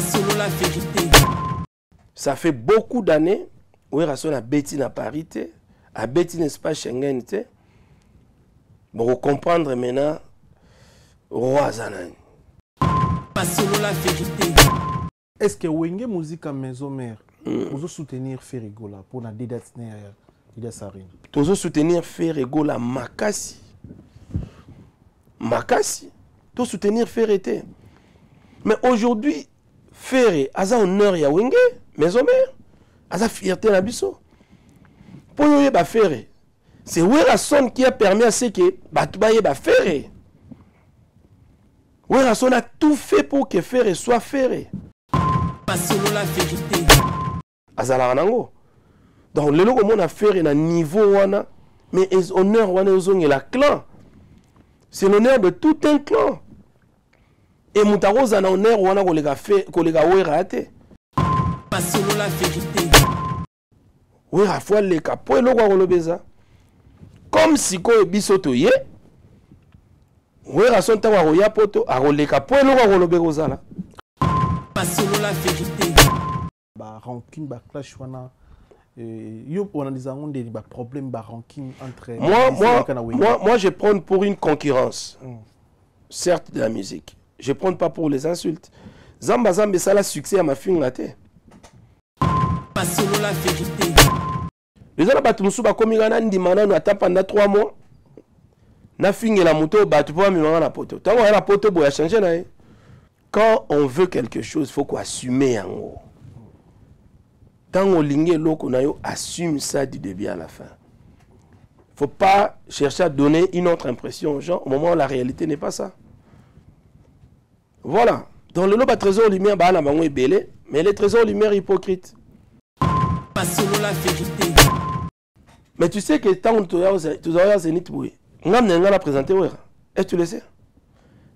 selon la vérité. Ça fait beaucoup d'années où Rason a bêti na Paris, a bêti l'espace Schengen. Bon, vous comprendre maintenant, roi Zanan. Selon la vérité. Est-ce que Wenge musique à maison mère, vous soutenir Ferrigola pour la dédestinée de Sarine? Vous soutenir Ferrigola Makasi. Makasi. Vous soutenir Ferrete. Mais aujourd'hui, Ferré, a honneur ya Wenge, maison mère, a fierté na biso. Pour y ba Ferré, c'est Werason qui a permis à ce que Batoubaye ba Ferré. Werason a tout fait pour que Ferré soit Ferré. Selon la vérité. Azala nango. Donc le logo mon a Ferré na niveau wana, mais honneur wana ozongi la clan. C'est l'honneur de tout un clan. Et Moutaroza na honneur wana kolega Wera ate. Selon la vérité. Wera fois le capo et logo kolobeza. Comme si ko bisoto ye. Wera son tawa roya poto a le capo et logo kolobeza. Selon la vérité. Ba ranking ba clash wana yo on a des angonde ba problème ba ranking entre moi je prends pour une concurrence. Certes de la musique. Je prends pas pour les insultes. Zamba Zamba ça la succès à ma fin raté. Selon la vérité. Les gens batu musu ba komi ngana ndimana no ata pendant 3 mois. Na fingi la moto batu po mi na poto. Tango na poto boya changer na. Quand on veut quelque chose, il faut qu'on assume en haut. Quand on ligne l'eau, assume ça du début à la fin. Il ne faut pas chercher à donner une autre impression aux gens au moment où la réalité n'est pas ça. Voilà. Dans le lot, trésor lumière, mais les trésors lumière hypocrites. Selon la vérité. Mais tu sais que tant que tu as Zénith, on a présenté. Est-ce que tu le sais?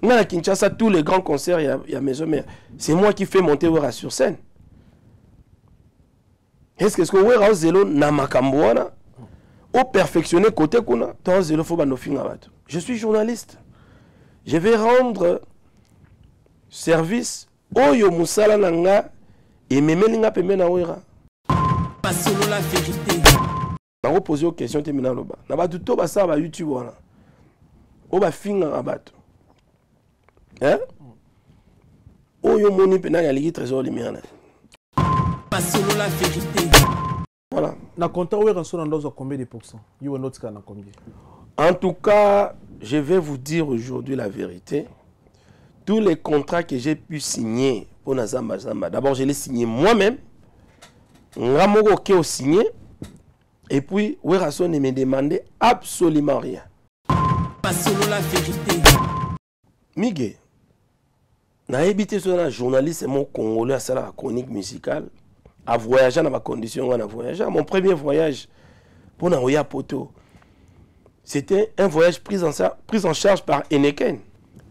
À Kinshasa, tous les grands concerts, il y a Maison Mère. C'est moi qui fais monter Wera sur scène. Est-ce que Wera Zelo na makamboana ou perfectionner côté kuna ton Zelo faut ba no finga bato. Je suis journaliste. Je vais rendre service oyo musala nanga et memelinga pembe na Wera. Selon la vérité. Na ko poser aux questions terminal loba. Na ba tout ba ça ba YouTube wana. O ba finga bato. Hein? Oyo moni pena ya ligi trésor lumière. Selon la vérité. Voilà. Na compta Wera son dans combien de pourcents? You not na combien? En tout cas, je vais vous dire aujourd'hui la vérité. Tous les contrats que j'ai pu signer pour Nazamba Zamba, d'abord je les signé moi-même. Ngamoko Keo signé. Et puis Werason ne me demandait absolument rien. Selon la vérité. Miguel. Na habité sur un journaliste mon congolais à la chronique musicale à voyager dans ma condition on a voyagé. Mon premier voyage pour Naoya Poto c'était un voyage pris en charge par Heineken.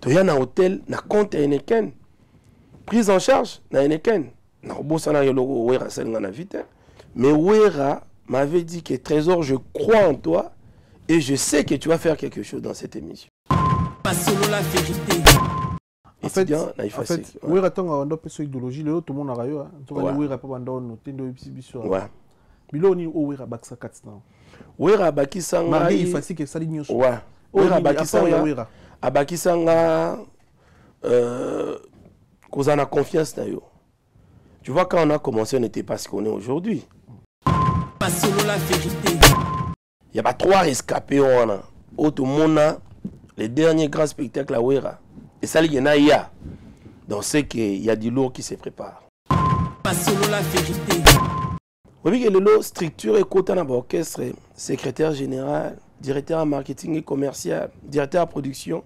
Tu y a un hôtel na compte Heineken prise en charge na Heineken na bossa na logo Wera senga na vite mais Wera m'avait dit que Trésor je crois en toi et je sais que tu vas faire quelque chose dans cette émission. Selon la vérité. En fait, Wera tanga wando peso idéologie le tout le monde a rayo to ba Wera pa bando no tendo biso ouais biloni o Wera bakisa katsna Wera bakisa nga il faut que ça ligne so ouais Wera bakisa nga kozana confiance na yo. Tu vois quand on a commencé on n'était pas ce qu'on est aujourd'hui. Selon la vérité. Il y a pas 3 rescapés on a auto mona les derniers grands spectacles à Wera. Et ça, il y en a, donc c'est qu'il y a du lourd qui se prépare. Selon la vérité. Vous voyez que le lot structure et côté dans l'orchestre, secrétaire général, directeur en marketing et commercial, directeur en production.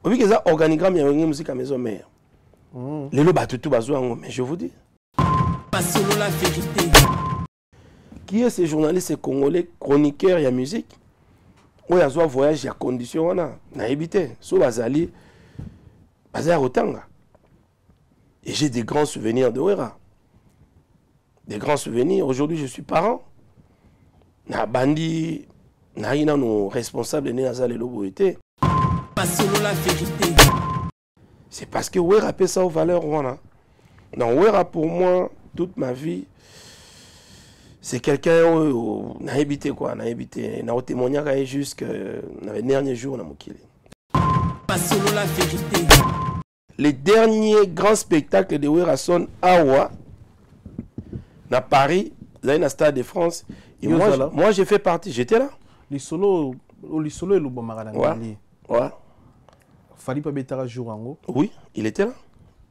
Vous voyez que ça, organigramme, il y a une musique à maison mère. Le lot bat tout bazou, mais je vous dis. Selon la vérité. Qui est ce journaliste congolais, chroniqueur, il y a musique? Où il y a un voyage, il y a condition, on a habité. Sous Bazali. Et j'ai des grands souvenirs de Wera. Des grands souvenirs. Aujourd'hui, je suis parent. Na bandi, na ina nos responsables de Nazale Loboité. Selon la vérité. C'est parce que Wera paie ça aux valeurs. Non, Wera, pour moi, toute ma vie, c'est quelqu'un qui n'a habité quoi, n'a habité, n'a témoigné jusqu'à le dernier jour dans Mokili. Les derniers grands spectacles de Wera sont à Paris, dans le Stade de France. Et moi j'ai fait partie, j'étais là. Les solos et le Bomarana. Ouais. Fali pas betara jour ango. Oui, il était là.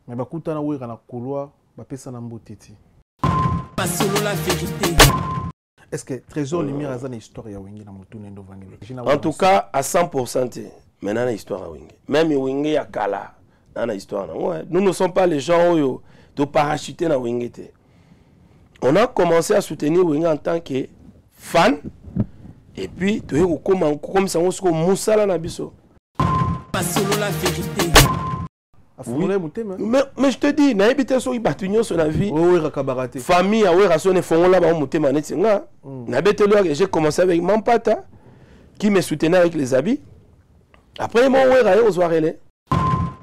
Mais bakuta na Wera na couloir, ba pesa na mboteti. Pas solo la vérité. Est-ce que Trésor Lumière a une histoire ya Wenge na mutune ndo vangeli? En tout cas, à 100%, maintenant la histoire à Wenge. Même Wenge ya kala, dans la histoire. Ouais. Nous ne sommes pas les gens de parachuter dans Wenge. On a commencé à soutenir Wenge en tant que fan. Et puis, tu es comme ça, on se moussala na biso. Pas solo la vérité. Oui. Mais je te dis, na habité so ibatunyo sur la vie. Famille a wera so ne font là ba mutema netinga. Na betelo j'ai commencé avec mon pata qui me soutenait avec les habits. Après mon wera aux soirées.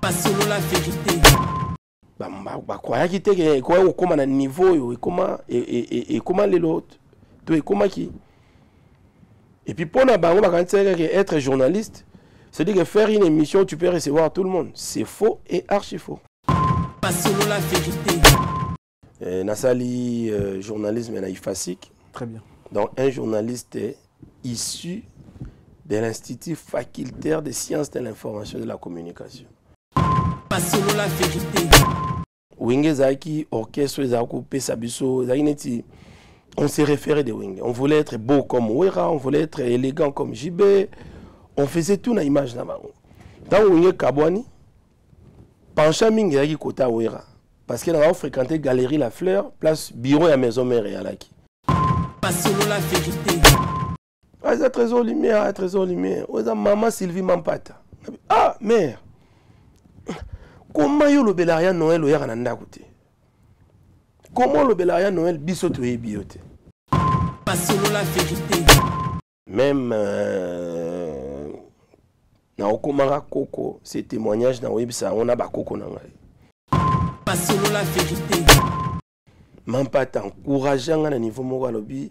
Pas solo la vérité. Bah croyait qu'il était quoi comme un niveau et comment les autres. Tu es comment qui. Et puis pour na bango ba quand être journaliste, c'est-à-dire que faire une émission, tu peux recevoir tout le monde. C'est faux et archi faux. Pas solo la vérité. Nassali, journalisme et IFASIC. Très bien. Donc un journaliste est issu de l'Institut facultaire des sciences de l'information et de la communication. Pas solo la vérité. Wenge Zaki, orchestre Zaki, Pesabiso, Zaineti. On s'est référé de Wenge. On voulait être beau comme Wera, on voulait être élégant comme JB. On faisait tout dans l'image là-bas. Dans Wenge Kabwani, pencha mingi yaki kota Wera. Parce qu'elle a fréquenté Galerie La Fleur, place bureau et maison mère et alaki. Pas solo la vérité. Ah, c'est Trésor Lumière, Trésor Lumière. Maman Sylvie Mampata. Ah, mère. Comment yo le Belaria Noël ou yara nanda kote? Comment le Belaria Noël bisoto e biote? Pas solo la vérité. Même na okomara koko, ces témoignages dans websa on a ba koko na ngai. Pas solo la vérité. Mampata encourageant à niveau moko lobi.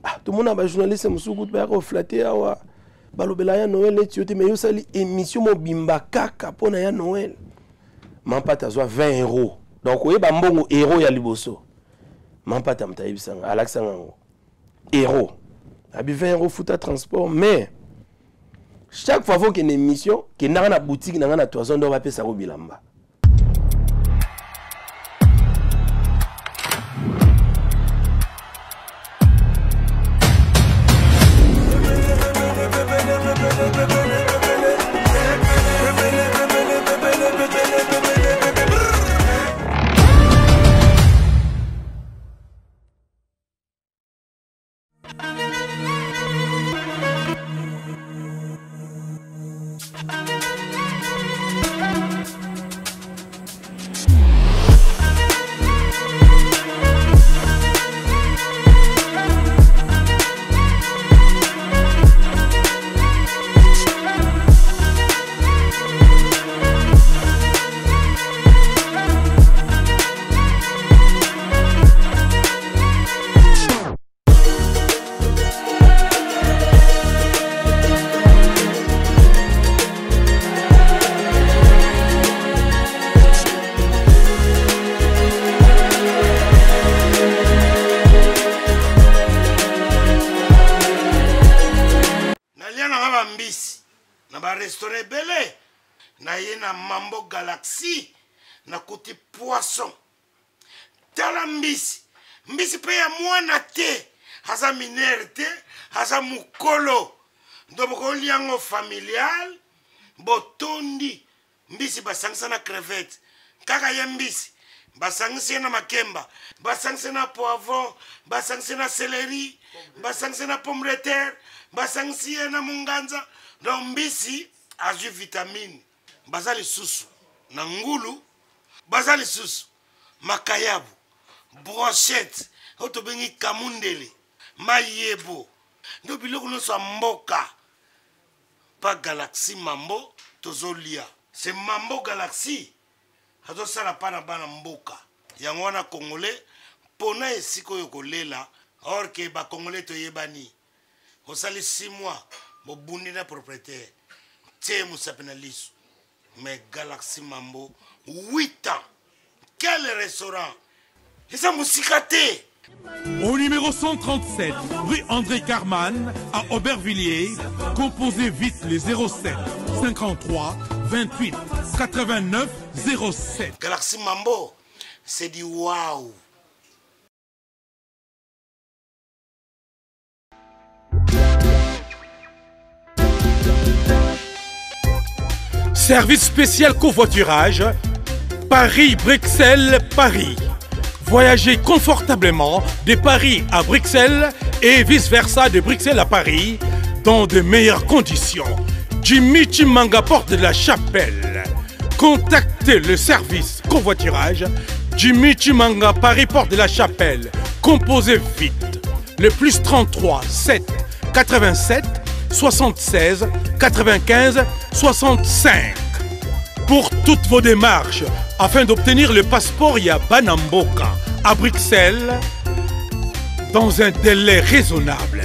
Ah, tout le monde a ba journaliste musuku ba ko flatter awa. Ba le Belaria Noël net yote mais yo sali émission mo bimba kaka pona ya Noël. Mampata zwa 20 €. Donc oye ba mbongo euro ya liboso. Mampata mtaibisanga alaksanga ngo. Euro. Abi 20 € futa transport mais chaque fois faut qu'il y ait une émission que na na boutique na na toison do ba pesa ko bilamba. Restaurant belé na yena Mambo Galaxy na côté poisson tala mbisi pe ya mwana te haza minere te haza mukolo ndoboko liango familial botondi mbisi basangisa na crevette kaka ya mbisi basangisa na makemba basangisa na poivron basangisa na céleri basangisa na pomme de terre basangisa na munganza. Donc mbisi azu vitamine bazali susu na ngulu bazali susu makayabu brochette oto bengi kamundele mayebo ndo biloko nyonso mboka pa Galaxy Mambo tozolia c'est Mambo Galaxy azosala pa na bana mboka yango wana congolais pona esika oyo kolela or ke bacongolais toyebani osali 6 mois bobundi na propriétaire tie mosapi na liso mais Galaxy Mambo 8 ans quel restaurant eza mosika te. Au numéro 137, rue André Carman, à Aubervilliers, composez vite les 07 53 28 89 07. Galaxy Mambo, c'est du waouh. Service spécial covoiturage, Paris-Bruxelles, Paris. Voyagez confortablement de Paris à Bruxelles et vice-versa de Bruxelles à Paris dans de meilleures conditions. Jimmy Chimanga, porte de la Chapelle. Contactez le service covoiturage Jimmy Chimanga, Paris, porte de la Chapelle. Composez vite. Le plus 33 7 87 76 95 65. Pour toutes vos démarches, afin d'obtenir le passeport Yabanamboka à Bruxelles, dans un délai raisonnable,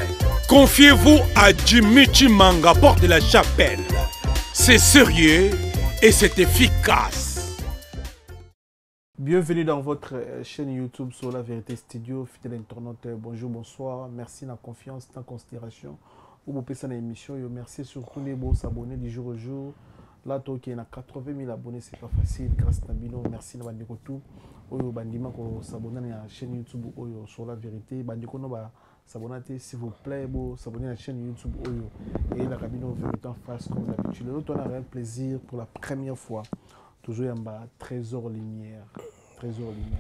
confiez-vous à Jimmy Chimanga, porte de la Chapelle. C'est sérieux et c'est efficace. Bienvenue dans votre chaîne YouTube sur La Vérité Studio. Fidèle internaute, bonjour, bonsoir. Merci de la confiance, de la considération. Vous pouvez faire l'émission. Merci surtout de vous abonner du jour au jour. Là, il y a 80 000 abonnés, c'est pas facile. Grâce à Nabino, merci de vous Bandima ko s'abonner à la chaîne YouTube sur La Vérité. Bandiko no ba s'abonner s'il vous plaît, s'abonner à la chaîne YouTube et la cabine Vérité en face comme d'habitude. L'autre on a un plaisir pour la première fois. Toujours en bas, Trésor Lumière,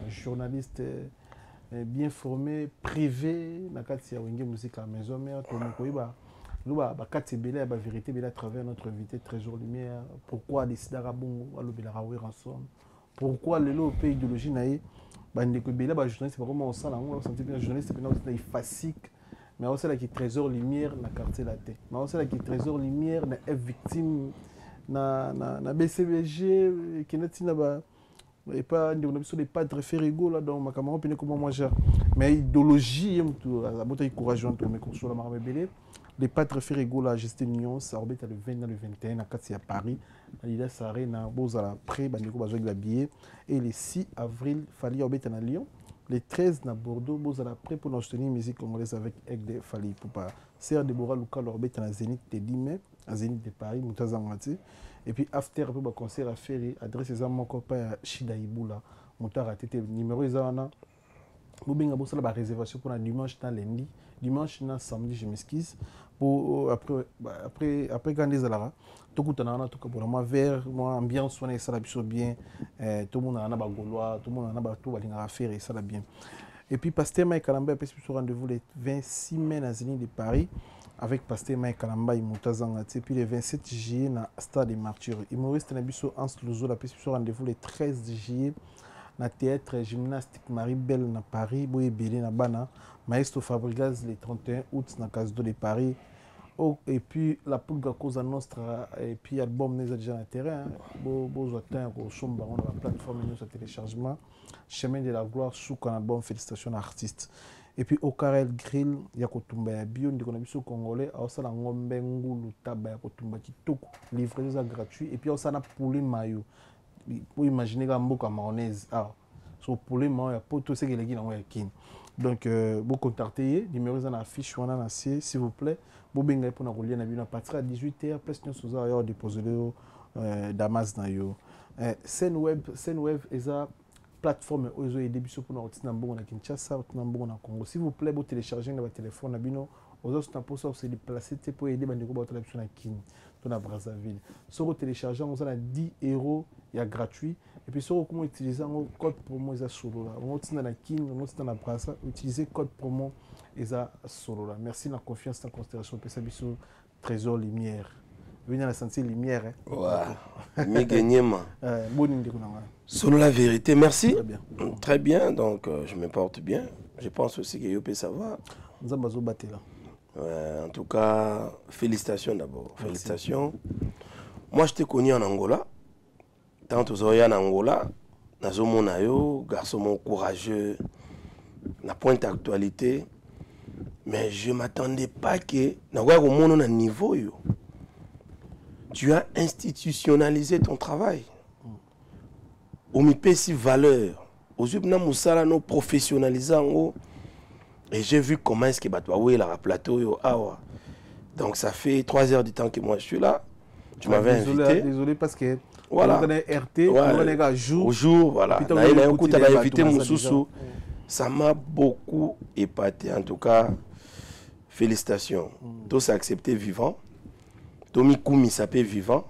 journaliste bien formé, privé. Nakati ya wenge musique à la maison mère, tout le monde nous ba kati belé ba vérité belé à travers notre invité Trésor Lumière. Pourquoi décider à bongo à l'obéla ensemble? Pourquoi le lot pays idéologie naïe bandeko belé ba journaliste pas comment on sent là on sentit bien journaliste c'est pas facile mais on sait là qui Trésor Lumière na quartier la tête mais on sait là qui Trésor Lumière na est victime na BCBG qui n'a tina ba et pas on a besoin des padres Ferrigo là dans ma camarade puis comment moi j'ai mais idéologie aime tout la bataille courageuse entre mes courses sur la marée belé les padres Ferrigo là Justin Nyon ça orbite le 20 le 21 à Katia à Paris Alida Saré na Bozala près bandeko bazoi la billet et le 6 avril Fali orbite à Lyon le 13 na Bordeaux Bozala près pour nous soutenir musique congolaise avec Egde Fali pour pas Serre Deborah Luka orbite à Zénith de Lime à Zénith de Paris Moutazangati et puis after pour concert à Ferry adresse à mon copain Shida Ibula Moutara TT numéro ezana Bobinga Bosala ba réservation pour la dimanche dans lundi dimanche na samedi je m'excuse pour après quand les alara tout le monde tout pour moi vers moi ambiance on est ça la bien tout le monde a ba gaulois tout le monde a ba tout balinga faire et ça la bien et puis pasteur Mike Kalamba peut se rendez-vous le 26 mai à Zénith de Paris avec pasteur Mike Kalamba Imutazanga et puis le 27 juillet na Stade des Martyrs humoriste na biso Hans Luzo la peut se rendez-vous le 13 juillet na théâtre gymnastique Marie-Belle na Paris boye belé na bana Maestro Fabregas le 31 août na Casdo de Paris et puis la Pulga Cosa Nostra et puis album n'est déjà na terrain beau atteint au somba on a la plateforme nous à téléchargement chemin de la gloire sous un album félicitations artistes et puis au Karel Grill ya kotumba ya bio ndiko na biso congolais ausala ngombe ngulu taba ya kotumba kitoko livraison gratuit et puis ausala poulet mayo pour imaginer comme mboka mayonnaise so poulet mayo ya poto c'est que les gens ont kin donc vous contactez numéro dans la fiche on a s'il vous plaît vous benga pour na relier na bino à partir de 18h plus nous soza yo déposer Damas na yo Senweb eza plateforme ozo aider biso pour na otina mbongo na Kinshasa otina mbongo na Congo s'il vous plaît vous télécharger na téléphone na bino ozo na posa se déplacer pour aider bandeko ba otala biso na Kin to na Brazzaville so vous télécharger on a 10 € il y a gratuit et puis sur comment utiliser un code promo eza solo là on otina na Kin on otina na Brassa utiliser code promo eza solo là merci la confiance la considération pesa biso Trésor Lumière venez à la sentir lumière ouais Miguenyema Solo La Vérité merci très bien donc je me porte bien je pense aussi que Yopé ça va Nzambazo baté là ouais, en tout cas félicitations d'abord félicitations moi je t'ai connu en Angola tant aux en Angola nazomona yo garçon mon courageux na pointe actualité mais je m'attendais pas que na au monde na niveau yo tu as institutionnalisé ton travail au mipesi valeur aux na musala no professionnalisant et j'ai vu comment est-ce que batwa oui la plateau yo awa donc ça fait 3 heures du temps que moi je suis là tu m'avais invité désolé parce que voilà RT au jour voilà invité Moussoussou ça m'a beaucoup épaté en tout cas félicitations tout s'est accepté vivant Tommy Koumi s'appelle vivant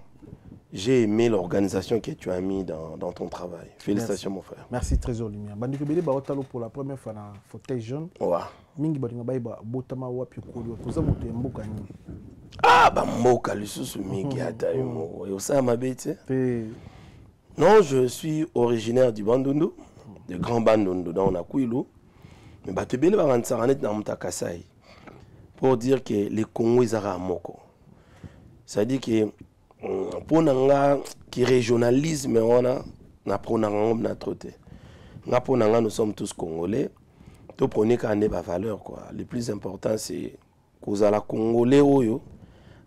j'ai aimé l'organisation que tu as mis dans ton travail félicitations mon frère merci Trésor Lumière bandiko bele ba otalo pour la première fois na fauteuil jaune mingi balinga ba botama wapi ko toza moto mboka ni bah mboka lisusu mingi ata yo ça ma bête non je suis originaire du Bandundu de Grand Bandundu dans na Kwilu mais bato bele ba rantsara net na Mutakasai pour dire que les Congo ils ara moko ça dit que pour nanga qui régionalisme on a pronanga na troté na pronanga nous sommes tous congolais to prenez quand ba valeur quoi le plus important c'est cause la congolais oyo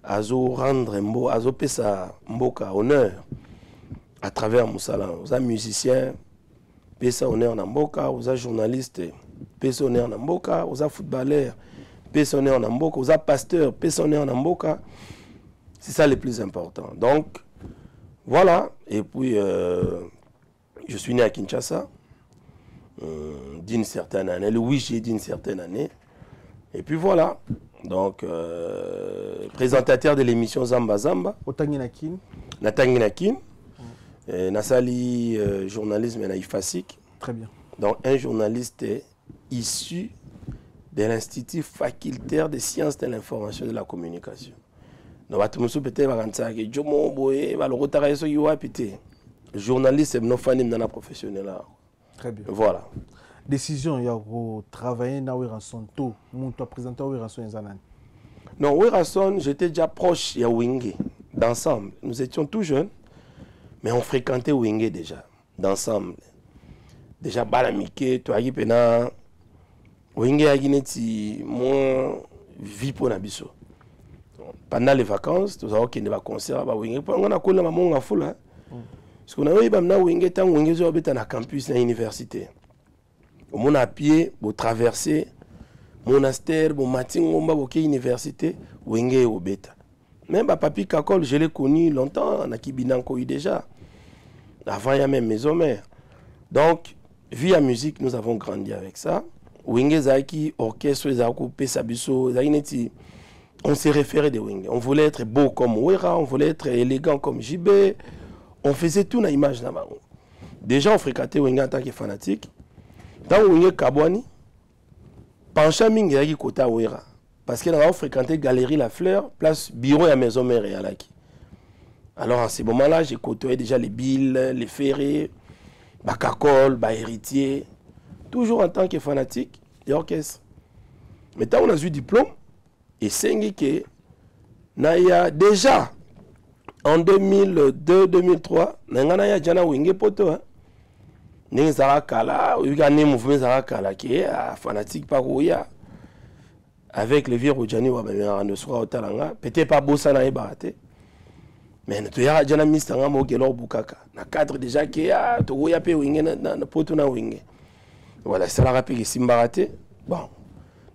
azo rendre mbo azo pesa mboka honneur à travers musala aux musiciens pesa honneur na mboka aux journalistes pesa honneur na mboka aux footballeurs pesa honneur na mboka aux pasteurs pesa honneur na mboka c'est ça le plus important donc voilà et puis je suis né à Kinshasa d'une certaine année le 8 juillet d'une certaine année et puis voilà donc présentateur de l'émission Zamba Zamba Otanginakin Natanginakin Nasali journalisme na Ifasik très bien donc un journaliste issu de l'Institut facultaire des sciences de l'information et de la communication donc batumusu peut-être vakansa que jomo boye ba lokotaka yeso yiwa pité journaliste no fani na professionnel là très bien voilà décision ya ko travailler na Werason to monto présenter Werason Nzanani non Werason j'étais déjà proche ya Wingé d'ensemble nous étions tout jeunes mais on fréquentait Wingé déjà d'ensemble déjà balamike to agi pena Wingé agi neti mon vie pour na biso pendant les vacances tous avons qui ne va concert ba Wingé pour on a kola maman nga fula parce qu'on a eu ba na Wingé tant Wingé zo beta na campus na université au mon à pied pour traverser monastère bon matin ngomba boké université Wingé au beta même papi Kakol je l'ai connu longtemps na Kibinanko déjà avant il y a même maison mère donc via musique nous avons grandi avec ça Wingé zaki orchestre zako pesa biso zaineti on s'est référé de Wingé on voulait être beau comme Wera on voulait être élégant comme JB on faisait tout na image na bango déjà on fréquentait Wingé en tant que fanatique dans Wingé Kabwani pencha mingi yaki kota Wera parce que nous avons fréquenté Galerie La Fleur place bureau à maison mère et alaki alors à ce moment-là j'ai côtoyé déjà les Billes les Ferré Bakakol ba héritier toujours en tant que fanatique et orchestre mais quand on a eu diplôme et c'est que naya déjà en 2002-2003 naya jana Wingé poto ni zara kala ugani mouvement zara kala qui est fanatique par Oya avec le vieux Rojani wa ba ne soit otalanga peut-être pas bossa na ebaraté mais tu ya jana mistanga mo gelo bukaka na cadre déjà qui a to Oya pe Wingé na poto na Wingé voilà ça la rapide simbaraté bon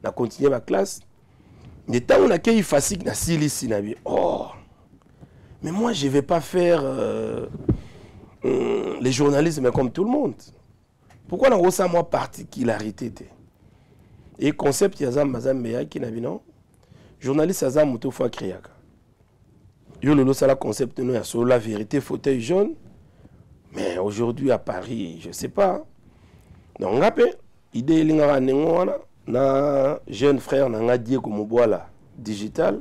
na continuer ma classe mais tant on a qu'il facile na silisi na bi oh mais moi je vais pas faire les journalistes comme tout le monde pourquoi on a ça moi particularité et concept yazam mazambeya qui n'a non journaliste yazam moto fois créaka yo lolo ça la concept no ya sur la vérité fauteuil jaune mais aujourd'hui à Paris je sais pas donc ngapé idée linga nengo na jeune frère na ngadie ko moboala digital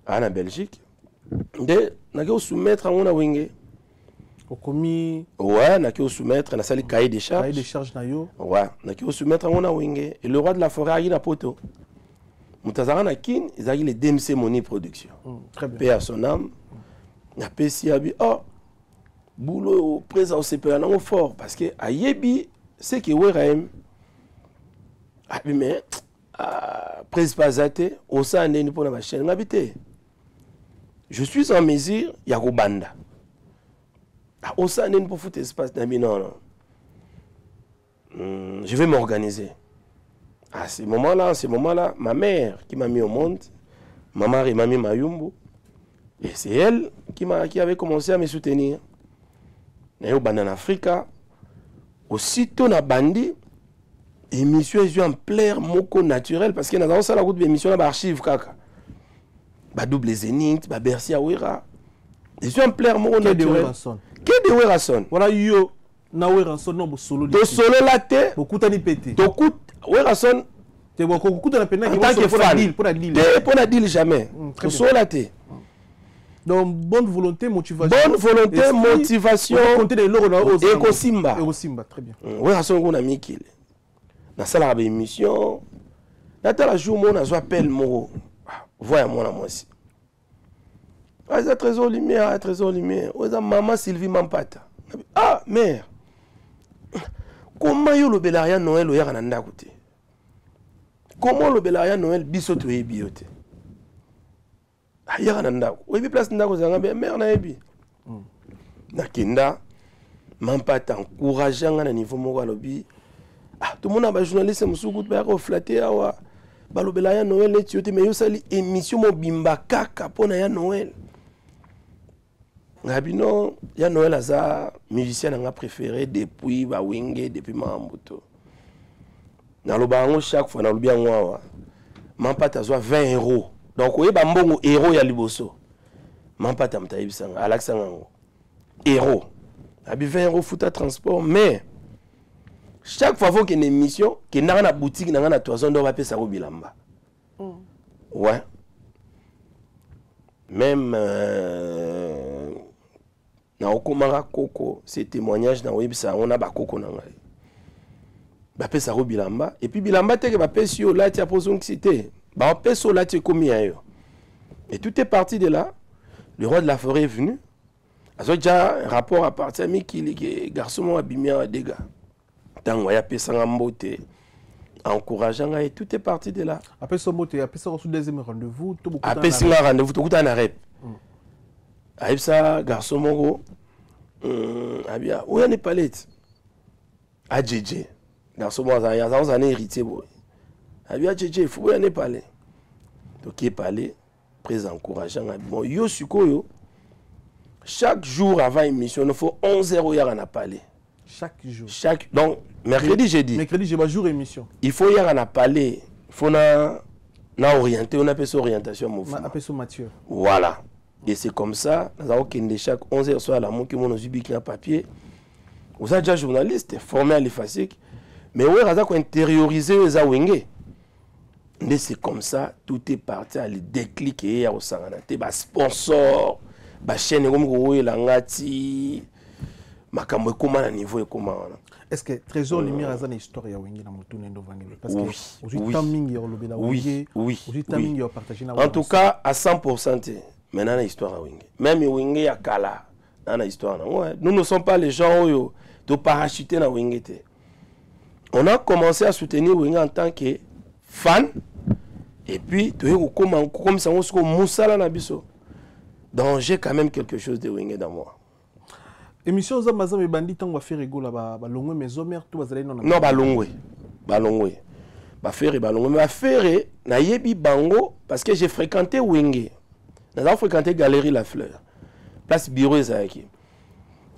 en Belgique de na ko soumettre on a Wingé commis ouais na ko soumettre na sali cahier de charge na yo ouais na ko soumettre on a Wingé et le roi de la forêt na poto mutazara na kin izaki le DMC Money production très bien paix à son âme na pesi abi oh boulot présent au CPA non fort parce que ayebi c'est que weraim mais prise pas zate au sein de pour la chaîne habité. Je suis en mesure ya ko banda. Au sein de pour foutre espace d'ami non. Je vais m'organiser. À ce moment-là, ma mère qui m'a mis au monde, ma mère m'a mis Mayumbu, et c'est elle qui avait commencé à me soutenir. En Afrique, aussitôt na bandi, émission est en plein moko naturel parce que nous avons ça la route d'émission là archive kaka. Ba double zénith, ba Bercy Awera. Ils sont en plein moko naturel. Que de Werason. Voilà yo na Werason no solo. To solo la te. Beaucoup tani pété. To coûte Werason. Te beaucoup de la peine en tant que fan. Pour la deal jamais. To solo la te. Donc bonne volonté, motivation. Bonne volonté, esprit, motivation. Et Kosimba. Et très bien. Werason on a mis qu'il. Dans ça la émission. Là la jour mon a appel mo. Voyez moi là moi aussi. Ah, trésor lumière, trésor lumière. Maman Sylvie Mampata. Ah, mère. Comment yo le belaria Noël o yaka nanda kote? Comment le belaria Noël biso to yebi yote? Ah, yaka nanda. O yebi place ndako zanga mère na yebi. Nakenda Mampata encourageant na niveau moko alobi. Ah, tout le monde a journaliste musuku ba ko flatter awa. Ba le belaria Noël net yote mais yo sali émission mo bimba kaka pona ya Noël. Rabino, il y a Noël Aza, musicien n'a préféré depuis Wingé, depuis Mambuto. Dans le bango, chaque fois, dans le bien, Mampata a 20 euros. Donc, il y a un bon héros, il y a Liboso. Mampata a 20 héros. Il y a 20 euros foot à transport, mais chaque fois qu'il y a une émission, qu'il y a une boutique, il y a une toison, on va payer ça au Bilamba. Ouais. Même. Na okomara koko ces témoignages na websa on a ba koko na ngai ba pesa ro bilamba et puis bilamba te ke ba pesi yo là tu as posé que c'était ba peso là tu combien yo et tout est parti de là. Le roi de la forêt est venu a déjà un rapport à partir mi qui garçon mo abimia dégâts tango ya pesa ngambote encourageant et tout est parti de là. Après ce mot après ça au deuxième rendez-vous tout beaucoup après c'est un rendez-vous tout à rep. Aïbsa garçon moko abia où est palette a JJ garçon moi ça on héritier boy abia JJ faut y aller parler donc qui est parlé présent encourageant bon yo sukoyo chaque jour avant émission il faut 11h y a parler chaque jour donc mercredi jeudi jour émission il faut y a parler il faut na orienter on appelle ça orientation mouvement appelle ça Mathieu voilà. Et c'est comme ça, nous avons chaque 11h soir, la montre qui m'a un papier. Vous êtes déjà journaliste, formé à l'EFASIC, mais vous avez intériorisé les awenge. Mais c'est comme ça, tout est parti à le décliquer au Sanganate. Bah sponsor, bah chaîne comme vous l'angati, ma cambo comment à niveau et comment. Est-ce que Trésor Lumière a une histoire à Wenge dans mon tournée de Wenge? Parce que vous timing oui. En tout cas, à 100%. Mais dans l'histoire à Wenge. Même Wenge à Kala, dans l'histoire. Ouais. Nous ne sommes pas les gens de parachuter dans Wenge. On a commencé à soutenir Wenge en tant que fan. Et puis, comme ça, on se moussala na biso. Donc, j'ai quand même quelque chose de Wenge dans moi. Émission Zamazam et Bandit, on va faire rigolo là-bas. Balongwe, mais Zomer, tout va aller non. Non, Balongwe. Ba faire Balongwe. Ba faire, na yebi bango, parce que j'ai fréquenté Wenge. Nous avons fréquenté Galerie La Fleur, place bureau Ezaki.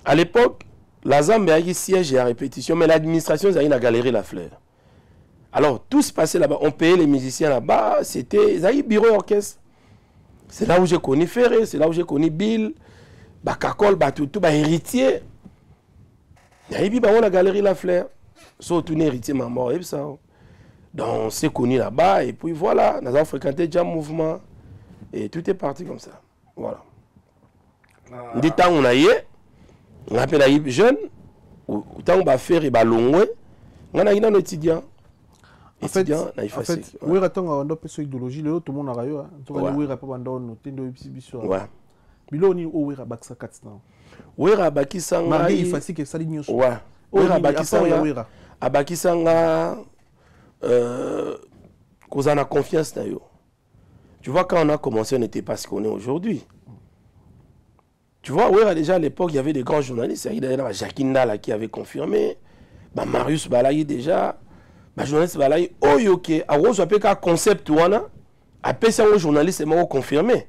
À l'époque, la Zambie a eu siège et à répétition, mais l'administration a eu la Galerie La Fleur. Alors, tout se passait là-bas. On payait les musiciens là-bas. C'était Zaï bureau orchestre. C'est là où j'ai connu Ferré, c'est là où j'ai connu Bill, Bakakol, Batoutou, héritier. Il y a eu la Galerie La Fleur. Surtout héritier, maman, et ça. Donc, on s'est connu là-bas. Et puis voilà, nous avons fréquenté déjà mouvement. Et tout est parti comme ça. Voilà. Des temps on a eu, on appelle les jeunes, tant on va faire et balongwe, on a eu un étudiant. En fait, oui, attends, on a une idéologie, tout le monde a eu. On a eu un peu de temps, on a eu un peu de temps. Wera Bakisa Mardi il facile que ça dit nyonso. Ouais. Wera Bakisa Wera. Abakisa nga cause on a confiance dans yo. Tu vois, quand on a commencé, on n'était pas ce qu'on est aujourd'hui. Tu vois, Wera déjà à l'époque, il y avait des grands journalistes. Il y avait Jacqueline Dala qui avait confirmé. Bah, Marius Balaye déjà. Bah, journaliste Balaye. Oh, ok. À Rose, on peut qu'un concept ou un. Après ça, un journaliste m'a confirmé.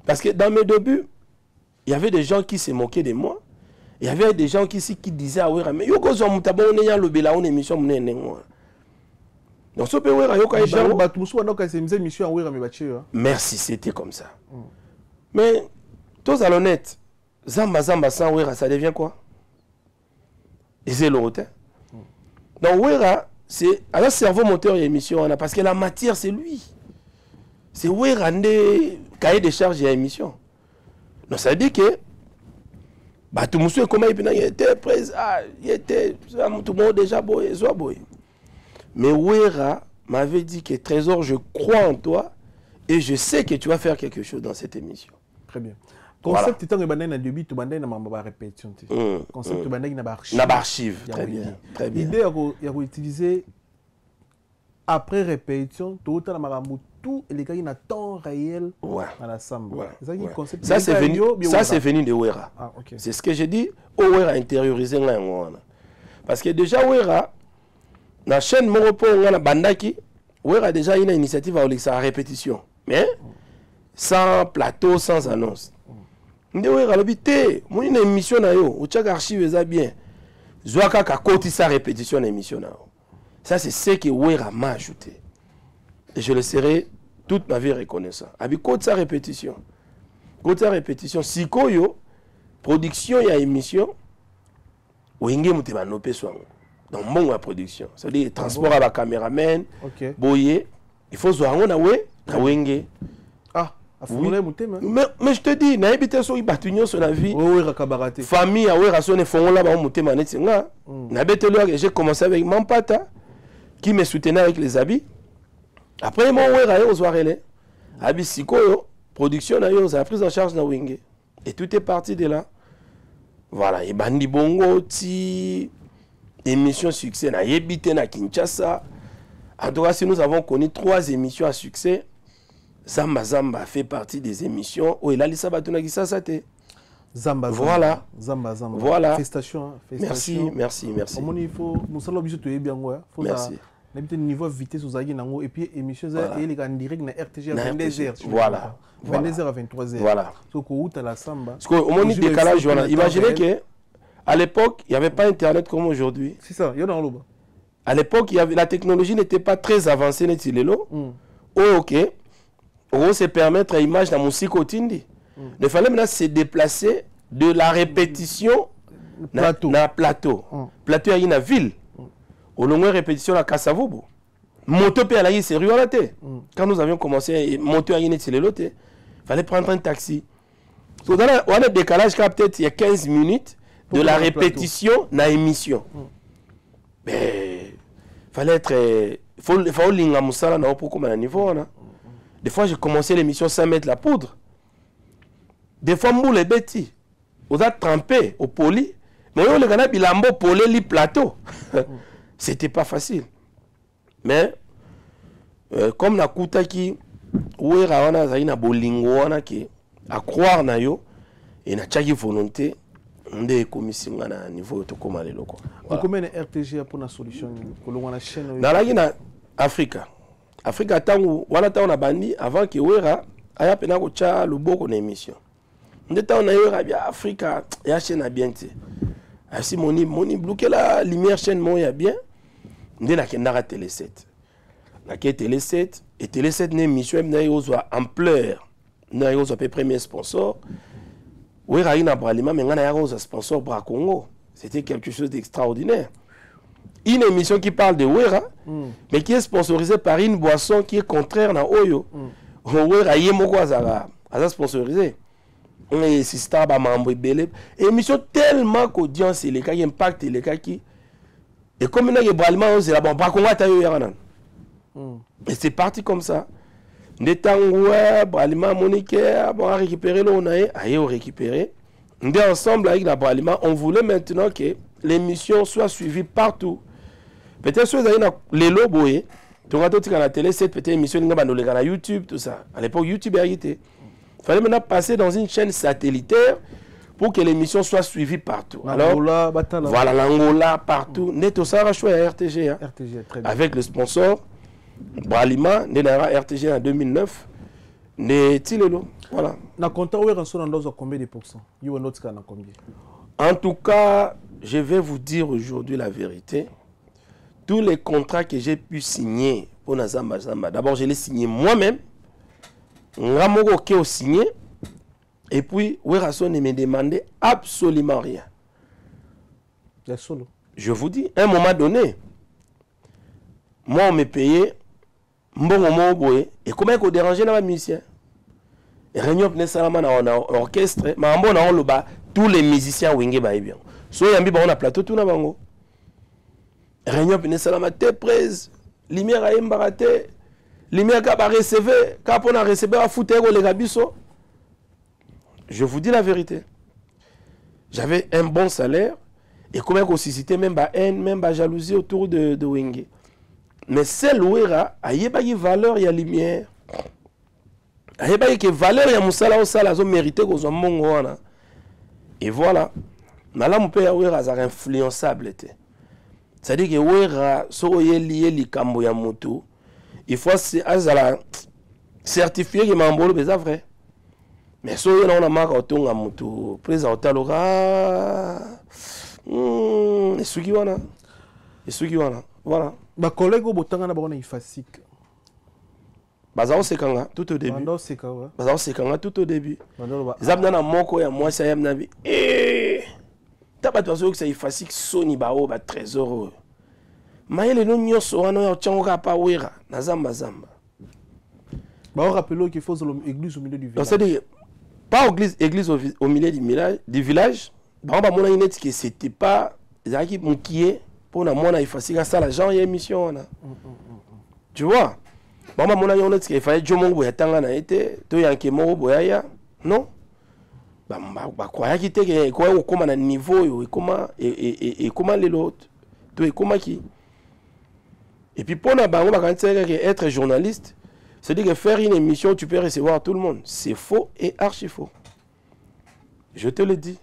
Parce que dans mes débuts, il y avait des gens qui se moquaient de moi. Il y avait des gens qui disaient à Wera, mais yo ko zo mutaba on est le bela on émission mne nengo. Donc so pe Wera yo ka gens batumusu wana ka c'est émission à Wera me bachi. Merci, c'était comme ça. Mais tous à l'honnête, zamba sans Wera ça devient quoi? Et c'est l'autre. Donc Wera c'est à la cerveau moteur et émission parce que la matière c'est lui. C'est Wera ndé cahier de charge et émission. Donc ça veut dire que bah tout monsieur comment il était présent, il était tout le monde déjà boy, soit boy. Mais Wera m'avait dit que Trésor, je crois en toi et je sais que tu vas faire quelque chose dans cette émission. Très bien. Concept étant que bandana début tu bandana mamba répétition. Concept bandana na archive. Très bien. Très bien. L'idée il y a utiliser après répétition tout à la maramou tout les gars il a temps réel à la samba. Ouais. Ça c'est venu de Wera. Ah, okay. C'est ce que j'ai dit. Wera intériorisé là. Parce que déjà Wera la chaîne Moropo na bandaki Wera déjà une initiative à répétition. Mais sans plateau, sans annonce. Nde Wera l'habité, moi une émission na yo, ou tchak archive ça bien. Zoaka ka koti sa répétition émission na. Ça c'est ce que Wera m'a ajouté. Et je le serai toute ma vie reconnaissant. Avec côté sa répétition. Côté sa répétition, si koyo production et émission, wenge muteba nopé soin. Dans mon production, c'est-à-dire transport à la caméraman, boyer, il faut zoango na we, na wenge. Ah, oui. Mais je te dis, na habité so ibatunyo sur la vie. Famille a we rasone fongo là ba mutema netinga. Na betelo j'ai commencé avec mon pata qui me soutenait avec les habits. Après, mon Wera yo zoarele. Abi sikoyo, production na yo, ça a pris en charge na wenge. Et tout est parti de là. Voilà, et bandi bongo ti émission succès na yebite na Kinshasa. En tout cas, si nous avons connu 3 émissions à succès, Zamba Zamba fait partie des émissions où il a lisa batuna ki ça te. Zamba voilà. Zamba Zamba. Voilà. Félicitations. Merci. Au il faut nous allons obligé de bien ouais. Merci. Le niveau de vitesse aux agues et puis émission et les en direct na RTG à 22h. Voilà. 22h à 23h. Voilà. Donc au à la samba. Parce qu'au moment du décalage, imaginez que à l'époque, il n'y avait pas internet comme aujourd'hui. C'est ça, il y en a là-bas. À l'époque, la technologie n'était pas très avancée netilelo. Oh OK. On se permettre à image dans musique otindi. Il fallait maintenant se déplacer de la répétition na plateau. Plateau à une ville. Au long de la répétition à Kassavobo. Moto pe ala yi sérieux la té. Quand nous avions commencé monter à une télélote, il fallait prendre un taxi. So dans le décalage peut-être il y a 15 minutes de la répétition na émission. Mais fallait être faut linga musala na pour comme un niveau na. Des fois j'ai commencé l'émission sans mettre la poudre. Des fois moule beti. On a trempé au poli. Mais on le gana bilambo polé li plateau. C'était pas facile. Mais comme na kutaki Wera wana zaina bolingo wana ki à croire na yo et na tchaki volonté ndé commission na niveau to koma lelo ko. Comment RTG pour la solution ko lo wana chaîne na la na Africa tangu wana ta on a bandi avant que Wera aya pena ko cha loboko na émission. Ndé ta on a Wera bien Africa ya chaîne a bien té. Asi moni bloquer la lumière chaîne mon ya bien. Ndé na kendara télé 7. Na télé 7 et télé 7 n'est émission na yo zo ampleur. Na yo zo pe premier sponsor. Wera ina bralima mais ngana ya zo sponsor Bra Congo. C'était quelque chose d'extraordinaire. Une émission qui parle de Wera mais qui est sponsorisée par une boisson qui est contraire na Oyo. Wera yemoko azara sponsorisé. Et si star ba mambo belé émission tellement qu'audience les cas impact les cas qui et comme il y a bralima c'est là bon Bra Congo ta yo yana. Et c'est parti comme ça. Netangoué, Bralima, Monique, bon, à récupérer l'on a récupéré. On est ensemble avec la Bralima. On voulait maintenant que l'émission soit suivie partout. Peut-être que vous avez les lobos, tu regardes la télé, cette petite émission, sur YouTube, tout ça. À l'époque, YouTube a été. Il fallait maintenant passer dans une chaîne satellitaire pour que l'émission soit suivie partout. Alors, voilà, l'Angola, partout. Neto Sara choix à RTG. Hein, RTG, très bien. avec le sponsor Bralima, RTG en 2009. Voilà. Na compta où est-ce qu'on a combien de pourcents? En tout cas, je vais vous dire aujourd'hui la vérité. Tous les contrats que j'ai pu signer pour Nazamba Zamba, d'abord je les signé moi-même. Ramoko Keo signé. Et puis, Werason ne me demandait absolument rien. Je vous dis, à un moment donné, moi on me payait, et comment on dérangeait dans ma musicien? Réunion dans orchestre, mais tous les musiciens wingé bien. So yambi on a plateau tout na bango. Réunion salama te prise, lumière a embarraté, lumière ka recevoir, ka pona recevoir a foutre les gabiso. Je vous dis la vérité. J'avais un bon salaire et comment on suscitait même ba haine, même ba jalousie autour de Wingé. Mais celle où a yeba qui valeur ya lumière. A yeba qui valeur ya musala au sala zo mérité ko zo mongo wana. Et voilà. Nala mon père wera za influençable était. C'est-à-dire que wera so lié likambo ya moto. Il faut azala certifier que mambolo beza vrai. Mais si on a marqué autonga moto, président Talora, et ce qui wana, voilà. Bah collègue au botanga na bana ifasik. Bazao sekanga tout au début. Bando sekawa. Bazao sekanga tout au début. Zabna na moko ya moi sayam na bi. Taba tozo que ça ifasik soni bao ba trésor. Maïle no nyoso wana ya changoka pa wera na zamba. Bah on rappelle qu'il faut l'église au milieu du village. C'est-à-dire pas église au milieu du village. Bah on a une que c'était pas Zaki Moukié pour na mona ifasika ça la genre émission na. Tu vois? Bah on a une que il fallait jomo boya tanga na été, to yanke mo boya ya. Non? Bah quoi qui te que quoi au comment na niveau et comment les autres. To et comment qui. Et puis pour na bango ba quand être journaliste, c'est-à-dire que faire une émission, tu peux recevoir tout le monde. C'est faux et archi faux. Je te le dis.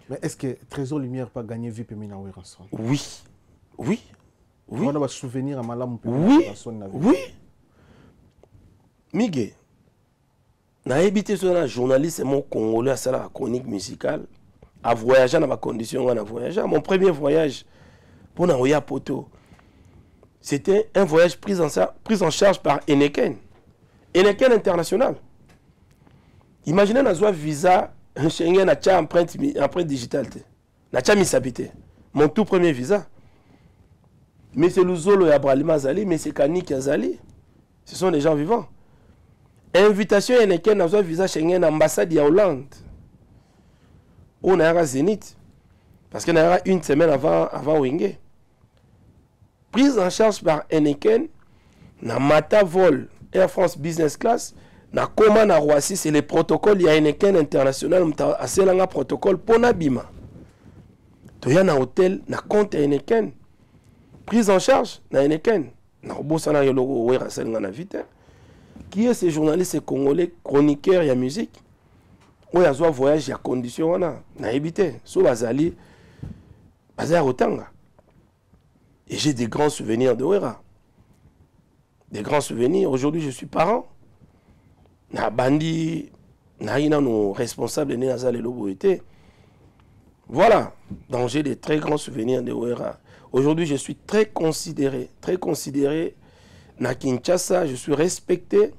Mais est-ce que Trésor Lumière pas gagné vie Pemina Weranson? Oui. Oui. Oui. On a un souvenir à Malam. Oui. Oui. Miguel, na habité sur un journaliste, mon Congolais à la chronique musicale, à voyager dans ma condition, on a voyagé. Mon premier voyage pour Naoya Poto. C'était un voyage pris en charge par Heineken. Heineken International. Imaginez un visa, un Schengen, un empreinte digitale. Un mishabité. Mon tout premier visa. Mais c'est Luzolo et Abralima Zali, mais c'est Kanik Zali. Ce sont des gens vivants. Invitation Heineken, un visa Schengen, ambassade de Hollande. On a un Zénith. Parce qu'il y a une semaine avant Wingé. Prise en charge par Heineken, na Mata Vol, Air France Business Class, na Koma na Roissy, c'est le protocole, il y a Heineken International, c'est un protocole pour Nabima. Tu y a un hôtel, na compte Heineken. Prise en charge, na Heineken. Na Robosana Yologo, Wera Selngana Vite. Qui est ce journaliste congolais, chroniqueur, il y a musique. Où il y a un voyage, il y a condition, na évité. So Bazali, Bazali Rotanga. Et j'ai des grands souvenirs de Wera. Des grands souvenirs. Aujourd'hui, je suis parent. Na bandi, na ina nos responsables de Nazal et Lobo étaient. Voilà. Donc j'ai des très grands souvenirs de Wera. Aujourd'hui, je suis très considéré. Na Kinshasa, je suis respecté.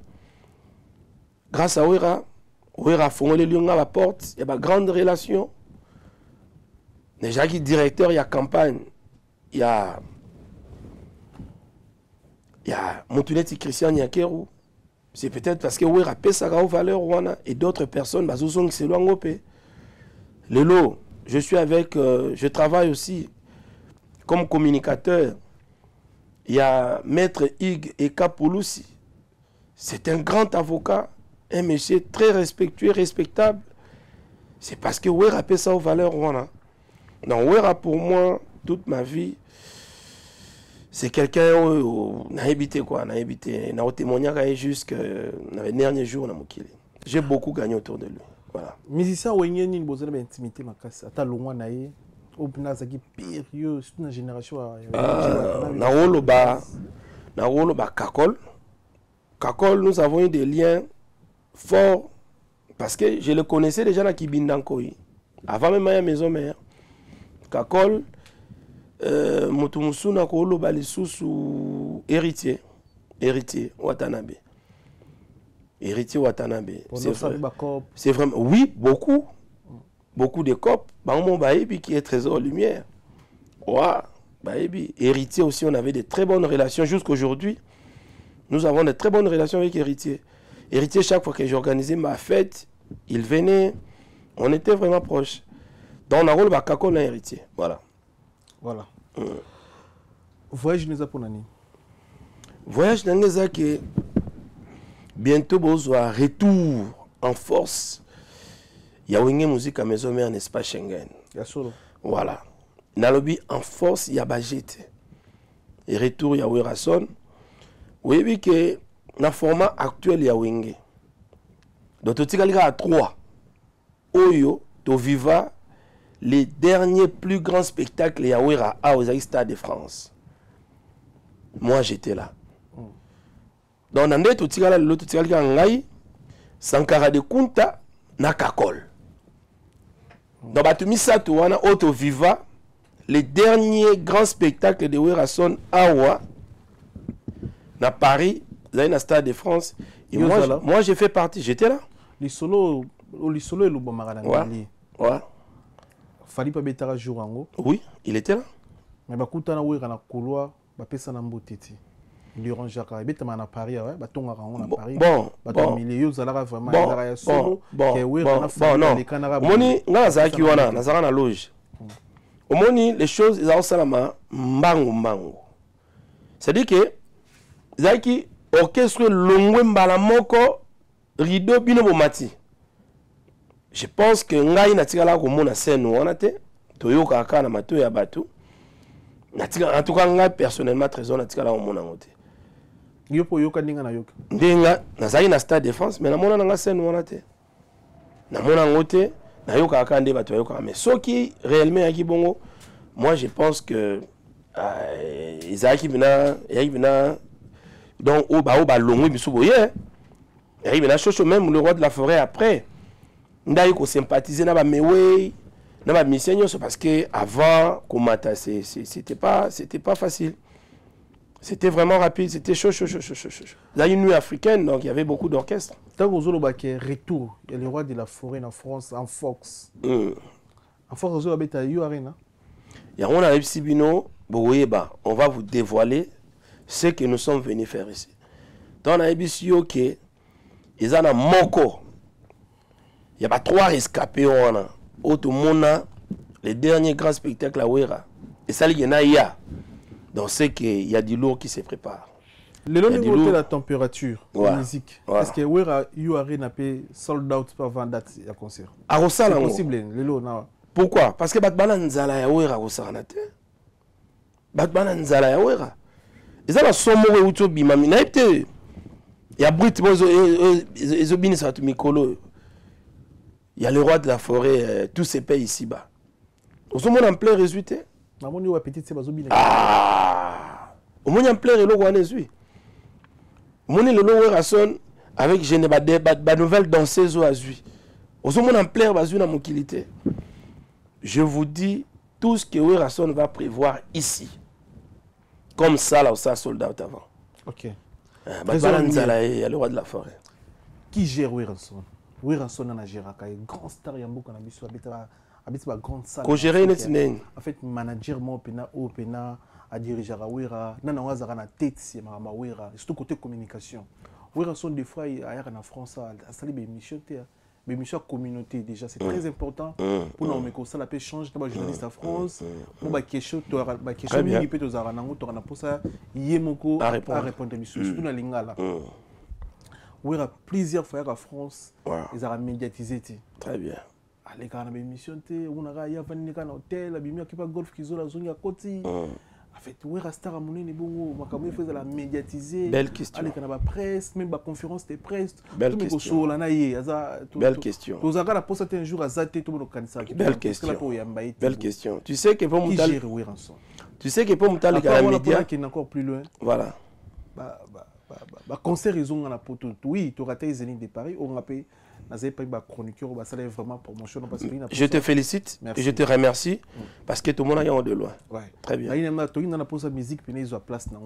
Grâce à Wera. Wera font les lions à la porte. Il y a une grande relation. Déjà qui directeur, il y a campagne. Il y a Montuneti Christian Nyakeru. C'est peut-être parce que Wera Pesara valeur et d'autres personnes, Lelo, je travaille aussi comme communicateur. Il y a Maître Hugues Ekapouloussi. C'est un grand avocat, un monsieur très respectueux, respectable. c'est parce que Wera a ça aux valeurs. Voilà. Donc Wera, pour moi, toute ma vie, c'est quelqu'un qui a habité quoi, n'a habité, n'a témoigné jusqu'à les derniers jours dans mon kili. J'ai beaucoup gagné autour de lui. Voilà. Musicien Wenye ni besoin d'intimité makasi. Ata longwa nae, opina zaki période, c'est une génération. Na woloba Kakol. Kakol, nous avons eu des liens forts parce que je le connaissais déjà dans Kibindankoï. Avant même à la maison mère. Kakol, Mutumusu na woloba lisusu héritier Watanabe. Héritier Watanabe. C'est vraiment, oui, beaucoup. Beaucoup de copes. Bango Baïbi qui est trésor lumière. Ouais, Baïbi. Héritier aussi, on avait de très bonnes relations jusqu'à aujourd'hui. Nous avons de très bonnes relations avec Héritier. Héritier, chaque fois que j'organisais ma fête, il venait. On était vraiment proches. Donc on a rôle Bakako na Héritier. Voilà. Voilà. Voyage Neza Ponani. Voyage Neza qui bientôt besoin retour en force. Il y a une musique à maison mère n'est-ce pas Schengen. Voilà. Nalobi en force il y a Bajete. Et retour il y a Werason. Oui que dans le format actuel il y a Wenge. Donc tu as à 3. Oyo to viva les derniers plus grands spectacles il y a Wera au Stade de France. Moi j'étais là. Donc, on a tout l'autre tirage Sankara de Kunta na Kakol. Donc, Batumi Sato wana Auto Viva, les derniers grands spectacles de Werason Awa na Paris, là na Stade de France. Et moi j'ai fait partie, j'étais là. Les solos et le Bomarana. Ouais. Fali pas betara jour. Oui, il était là. Mais Bakuta na Wera na couloir, ba pesa na mboteti. Durant Jacques, il était à Paris, à Paris. Bon, milieu, vous allez vraiment solo. Moni, Nazaki wana, Nazara na loge. Moni, les choses, ils ont salama mbango. C'est-à-dire que Zaki orchestre longwe mbalamoko rideau bino bomati. Je pense que ngai na tika la ko mona scène wana te, toyoka ka na mato ya bato. En tout cas, ngai personnellement très honnête la ko mona ngote. Yopo yoka ninga na yoka. Ndenga nazali na Stade de France mais na mona nga scène wana te. Na mona ngote na yoka akande bato yoka mais soki réellement yaki bongo moi je pense que Isaac Ibina donc au ba longo bisu boye. Et il chocho même le roi de la forêt après. Ndai ko sympathiser na ba mewe na ba mission parce que avant komata c'était pas facile. C'était vraiment rapide, c'était chaud. Là, une nuit africaine, donc il y avait beaucoup d'orchestres. Tant que vous avez retour, il y a le roi de la forêt en France, en Fox. En Fox, vous avez à Arena. Il y a un Sibino, on va vous dévoiler ce que nous sommes venus faire ici. Dans la Ebisio, ils ont un moko. Il y a 3 rescapés. Automona, les derniers grands spectacles à Wera. Et ça, il y en a. Donc c'est qu'il y a du lourd qui se prépare. Le long de la température, la musique, est-ce que Wera Arena peut sold out par 20 dates à concert? C'est possible, le long. Pourquoi? Parce que Batbana Nzala ya Wera Rosanate. Batbana Nzala ya Wera. Ils ont somo uto bimami na epte. Il y a Brit ezobini sa tu mikolo. Il y a le roi de la forêt, tous ces pays ici-bas. Au moins en plein résultat. Ah, au moins en plein relais on est mon le lower rason avec ba nouvelle danseuse au azui. Au moins en plein bazu na mokilité. Je vous dis tout ce que Werason va prévoir ici. Comme ça là ça sold out avant. OK. Il y a le roi de la forêt. Qui gère Werason? Werason na gère ka grand star yambo kana biso habite ba grande salle. Ko gérer netinen. En fait manager mo opena a diriger Wera nana wazaka na tête si ma Wera surtout côté communication. Werason des fois il y a en France à salir des émissions mais mission communauté déjà c'est très important pour nous mais ça la peut changer dans journaliste à France pour ba question mingi peut aux aranango to na posa yemoko à répondre mission surtout na lingala. Wera plusieurs fois à France ils ont médiatisé. Très bien. allez quand même émission té on a ya vanni kana hôtel abimia kipa golf kizola zonga koti en fait ouais rasta ramonene bongo makambo faisait la médiatiser belle question allez kana ba presse même ba conférence de presse belle question la na ye aza belle question to zaka la poste un jour azate to bono kanisa belle question belle question tu sais que pour Moutal tu sais que pour Moutal les médias qui est encore plus loin voilà ba concert ils ont na poto oui tu raté les Zénith de Paris on rappelle chroniqueur vraiment promotion parce que je te félicite et je te remercie parce que tout le monde a de loin. Ouais. Très bien. Il y a pose musique puis ils ont place dans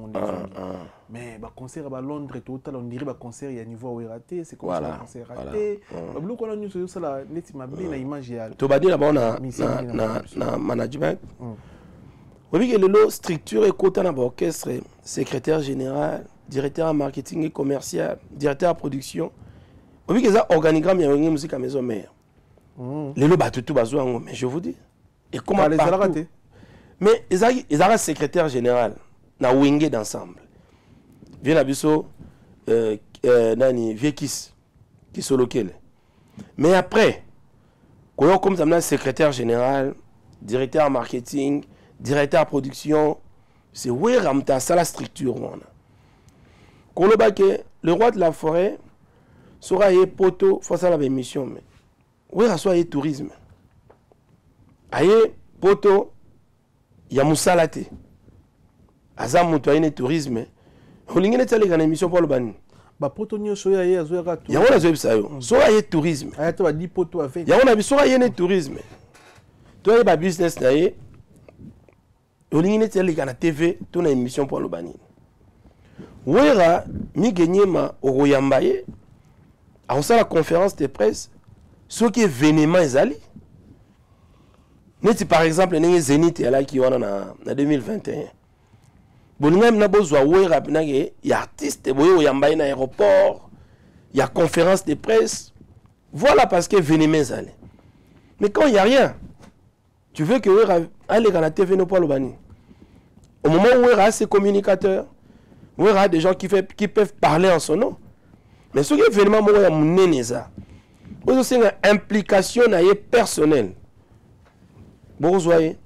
mais ba concert à Londres total on dirait ba concert il y a niveau raté c'est comme ça concert raté. Ba bleu qu'on a nous sur ça la net ma bien la image ya. To ba dire là-bas na management. Oui que le structure et côté na orchestre, secrétaire général, directeur en marketing et commercial, directeur en production. Oui, que ça organigramme, il y a une musique à maison mère. Les lots battent tout bazou, mais je vous dis. Et comment les a raté? Mais ils ont secrétaire général, na wingé d'ensemble. Viens à Bisso, nani, Viekis, qui sont locaux. Mais après, quand comme ça, secrétaire général, directeur marketing, directeur production, c'est où ramta ça la structure. Quand le roi de la forêt sera y poto face à la émission mais où est y tourisme aye poto ya musalate azamu to y tourisme olingene tale kana émission pour le ban ba poto nyoso ya ye azo ya ya wana zo bisayo so y tourisme aya to ba di poto avec ya wana biso y tourisme to y ba business na ye olingene tale kana TV to na émission pour le ban wera mi genyema okoyambaye à la conférence de presse, ce qui est vénément ezali. Neti par exemple, les Zénith qui ont en 2021. Boningam na bozwa wera binage ya artiste boyo yambaye na aéroport, il y a conférence de presse. Voilà parce que vénément ezali. Mais quand il y a rien, tu veux que wera aller à la TV no pas le bani. Au moment où wera ses communicateurs, wera des gens qui peuvent parler en son nom. Mais ce qui est vraiment c'est une implication personnelle. Vous voyez,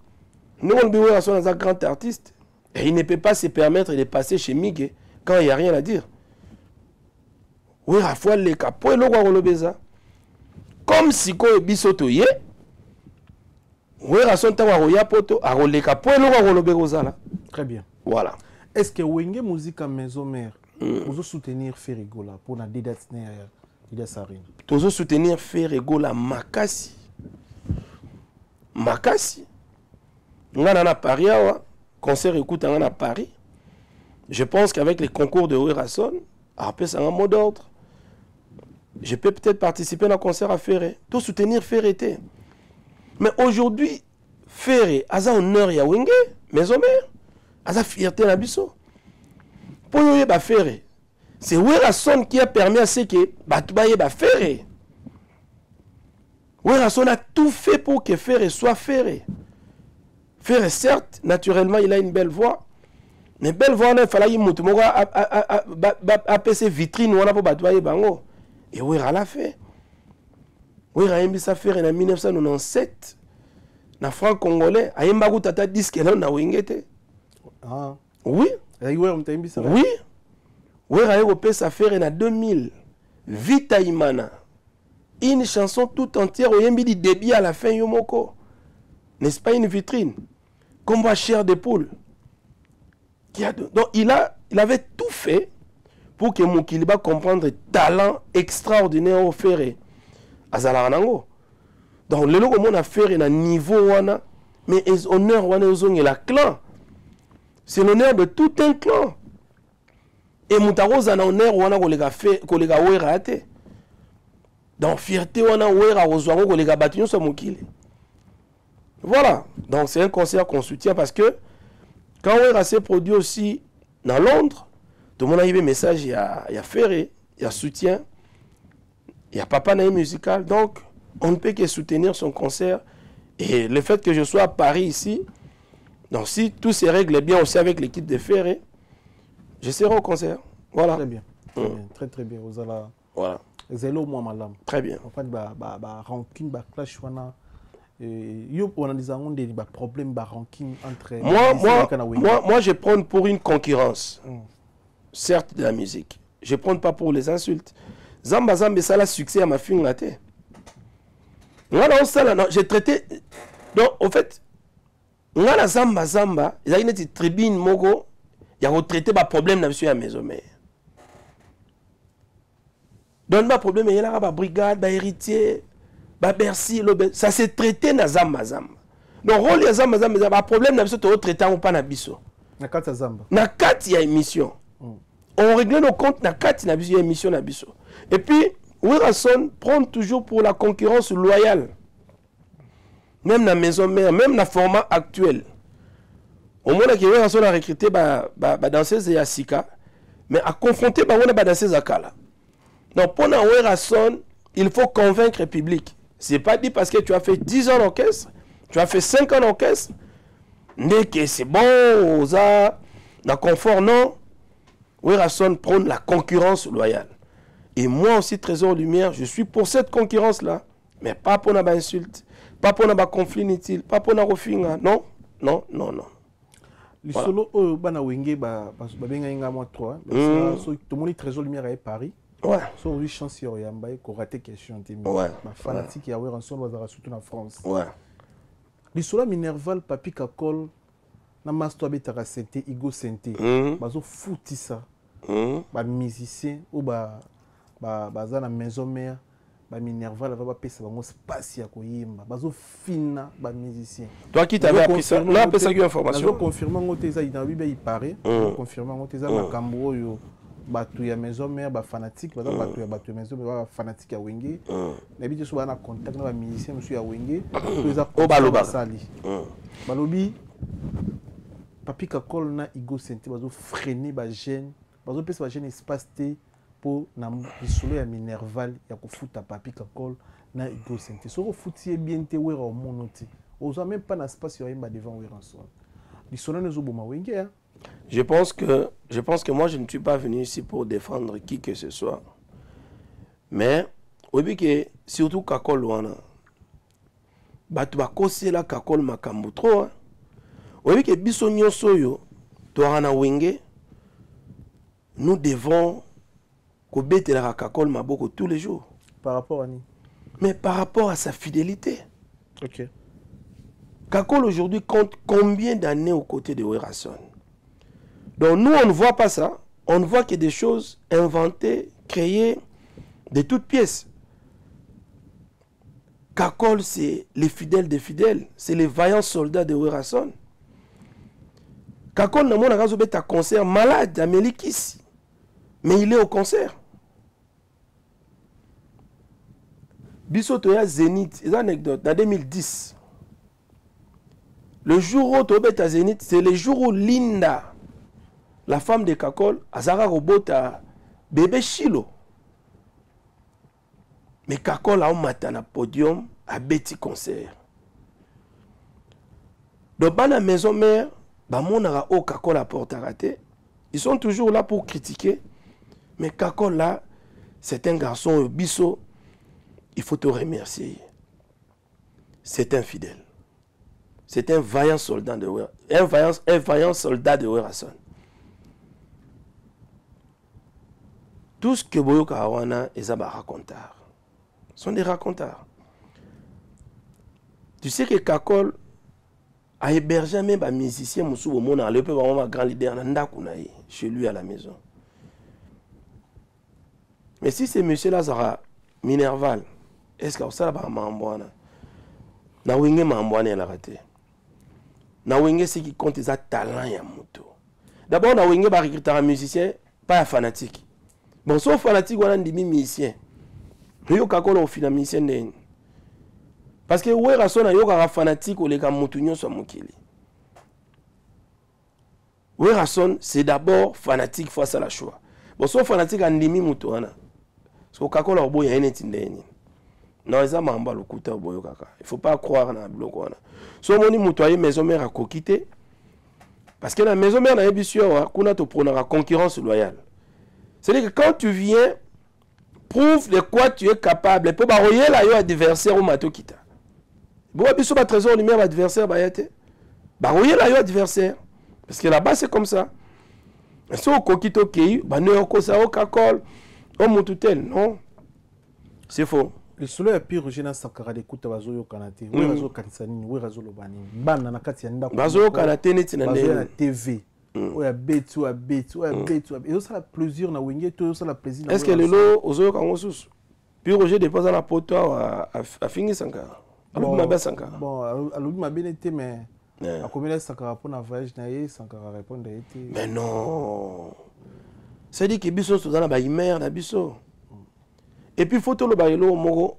nous on sommes un grand artiste et il ne peut pas se permettre de passer chez Migue quand il n'y a rien à dire. Oui, à fois les capos et le beza. Comme si quoi bisotoye, oui, à son temps à poto, à les capos et le beza. Très bien. Voilà. Est-ce que Wenge musique à maison mère? Vous soutenir Ferrigola pour la dédate de Sarine. Vous soutenir Ferrigola Makasi. Makasi. On a à Paris, concert écoute à Paris. Je pense qu'avec les concours de Werason, après c'est un mot d'ordre. Je peux peut-être participer à un concert à Ferré. Tout soutenir Ferré. Mais aujourd'hui, Ferré, a un honneur ya Wenge, maison mère, a fierté na biso. Pour y faire, c'est Werason qui a permis à ce que Batoubaye va faire. Werason a tout fait pour que Ferré soit Ferré. Ferré, certes, naturellement, il a une belle voix. Mais belle voix, il fallait qu'il ses vitrines pour Batoubaye Bango. Et Wera l'a fait. Wera a mis sa Ferré en 1997. Na franc congolais, a yembagu tata disque là na wingete. Ah. Oui. Oui, oui, Européen ça fait en 2000. Vita Imana. Une chanson tout entière au yembi débit à la fin yomoko. N'est-ce pas une vitrine? Combat chair de poule. Donc il avait tout fait pour que Moukiliba comprenne le talent extraordinaire au Ferré. Azalango. Donc le logo mon affaire est à niveau wana, mais honneur wana ozong la clan. C'est l'honneur de tout un clan. Et Moutaro zana honneur wana kolega wera ate. Donc fierté wana wera ozwango kolega batinyo so mokile. Voilà. Donc c'est un concert qu'on soutient parce que quand wera s'est produit aussi dans Londres, tout le monde a eu un message, il y a Ferré, il y a soutien, il y a Papa Naï musical. Donc on ne peut que soutenir son concert. Et le fait que je sois à Paris ici, donc si tout se règle bien aussi avec l'équipe de Ferré, je serai au concert. Voilà. Très bien. Très bien. Vous allez... Voilà. zelo moi malam. Très bien. En fait ranking ba clash wana yo on a des problèmes ba ranking entre moi je prends pour une concurrence. Certes de la musique. Je prends pas pour les insultes. Zamba ça la succès à ma fille ngate. Ngala ça non, j'ai traité donc en fait ngala zamba il y a une tribune mogo il y a retraité ba problème na monsieur à maison mère. Donc ba problème il y a la brigade, ba héritier, ba Bercy, ça s'est traité na zamba. Donc rôle ya zamba ba problème na biso to traité on pas na biso. Na kati zamba. Na kati ya émission. On règle nos comptes na kati na biso émission na biso. Et puis Werason prend toujours pour la concurrence loyale. Même dans la maison mère, même dans le format actuel. Au moins, Werason a recruté des danseuses et Sika, mais à confronter des danseuses à Kala. Donc, pour Werason, il faut convaincre le public. Ce n'est pas dit parce que tu as fait 10 ans d'orchestre, tu as fait 5 ans d'orchestre, mais que c'est bon, dans le confort, non. Werason prend la concurrence loyale. Et moi aussi, Trésor Lumière, je suis pour cette concurrence-là. Mais pas pour une insulte, pas pour un conflit inutile, pas pour un refinga. Non. Le solo, bana wenge, benga inga moi 3. Tout le monde Trésor Lumière à Paris. Ouais. So, oui, chance, il y a un raté question. Ouais. Fanatique, il y a un son, surtout en France. Ouais. Le solo Minerval, Papi Kakol, na master betara sente, Igo sente. Bazo fouti ça. Ba musicien ou baza na maison mère ba Minerval va pesa bango space ya koyimba bazo fina ba musicien. Toi qui t'avais appris ça, là après ça qui information. Bazo confirmer ngo teza ina bibe il paraît, confirmer ngo teza makambo yo batu ya maison mère ba fanatique baza batu ya maison ba fanatique ya wenge. Na bité so bana contact na ba musicien monsieur ya wenge, teza o baloba sali. Balobi Papi Kakol na Igo sente bazo freiner ba jeune, bazo pesa ba jeune espace te pour na solo ya Minerval ya kofuta Papi Kakol na Igo sente. So ko futi bien te wera au monoti. Oza même pas na espace ya imba devant Werason. Li solo ne zo boma wenge ya. Je pense que moi je ne suis pas venu ici pour défendre qui que ce soit. Mais obi que surtout Kakol wana. Batu ba kosela Kakol makambu trop. Oui, que biso nyonso yo to ana wenge, nous devons kobete la Kakol maboko tous les jours. Par rapport à ni. Mais par rapport à sa fidélité. OK. Kakol aujourd'hui compte combien d'années aux côtés de Werason? Donc nous on ne voit pas ça, on ne voit que des choses inventées, créées de toutes pièces. Kakol c'est les fidèles des fidèles, c'est les vaillants soldats de Werason. Kakol n'a pas un concert malade à Melikis, mais il est au concert. Bissotoya Zénith, c'est une anecdote, en 2010. Le jour où tu es à Zénith, c'est le jour où Linda, la femme de Kakol, Azara Robot à bébé Chilo. Mais Kakol a un matin à podium à Betty concert. Donc, dans la maison mère, Kakol a porte à rater. Ils sont toujours là pour critiquer. Mais Kakol là, c'est un garçon bisso. Il faut te remercier. C'est un fidèle. C'est un vaillant soldat de Werason. Un vaillant soldat de Werason. Tout ce que Boyo Karawana et Zaba racontard sont des racontars. Tu sais que Kakol a hébergé même un musicien Moussou au monde, le peuple un grand leader chez lui à la maison. Mais si c'est monsieur Lazara Minerval, est-ce que ça va m'embouana? Na wenge m'embouana la raté. Na wenge c'est qui compte les talents ya moto. D'abord na wenge ba recruter un musicien pas un fanatique. Bon sauf fanatique on a des musiciens. Yo Kakol au final musicien ndeni. Parce que Werason a yoka fanatique ou les Kamoutounion sont mokili. Werason c'est d'abord fanatique face à la choix. Bon, sauf fanatique en demi moutoana. Parce que Kakol a obo ya enetindeni. Non, ils ont mamba le couteau boyo kaka. Il faut pas croire dans le bloc. So moni moutoyer maison mère à kokité. Parce que la maison mère na ebisio kuna to prendre la concurrence loyale. C'est-à-dire que quand tu viens prouve de quoi tu es capable. Pour baroyer là, yo adversaire au mato kita. Bon, biso ba trésor lumière adversaire ba yate. Baroyer là, yo adversaire. Parce que là-bas c'est comme ça. Si au kokito kei, ba ne ko sa o kakol, o mututel, non. C'est faux. Le solo ya pire Roger na Sankara de kuta bazo yo kanate. Oui bazo kansanini, oui bazo lobani. Bana na kati ya ndako. Bazo yo kanate neti na bazo na TV. Oya betu, oya betu, oya betu. Et ça la plaisir na wenge, tout ça la plaisir na. Est-ce que le lo ozo kango susu? Puis Roger dépose na poto a fini Sankara. Alors ma belle Sankara. Bon, alors ma bien été mais a combien Sankara pour na voyage na ye Sankara répondre été. Mais non. Ça dit que biso so dans ba imer na biso. Et puis photo le bailo moro.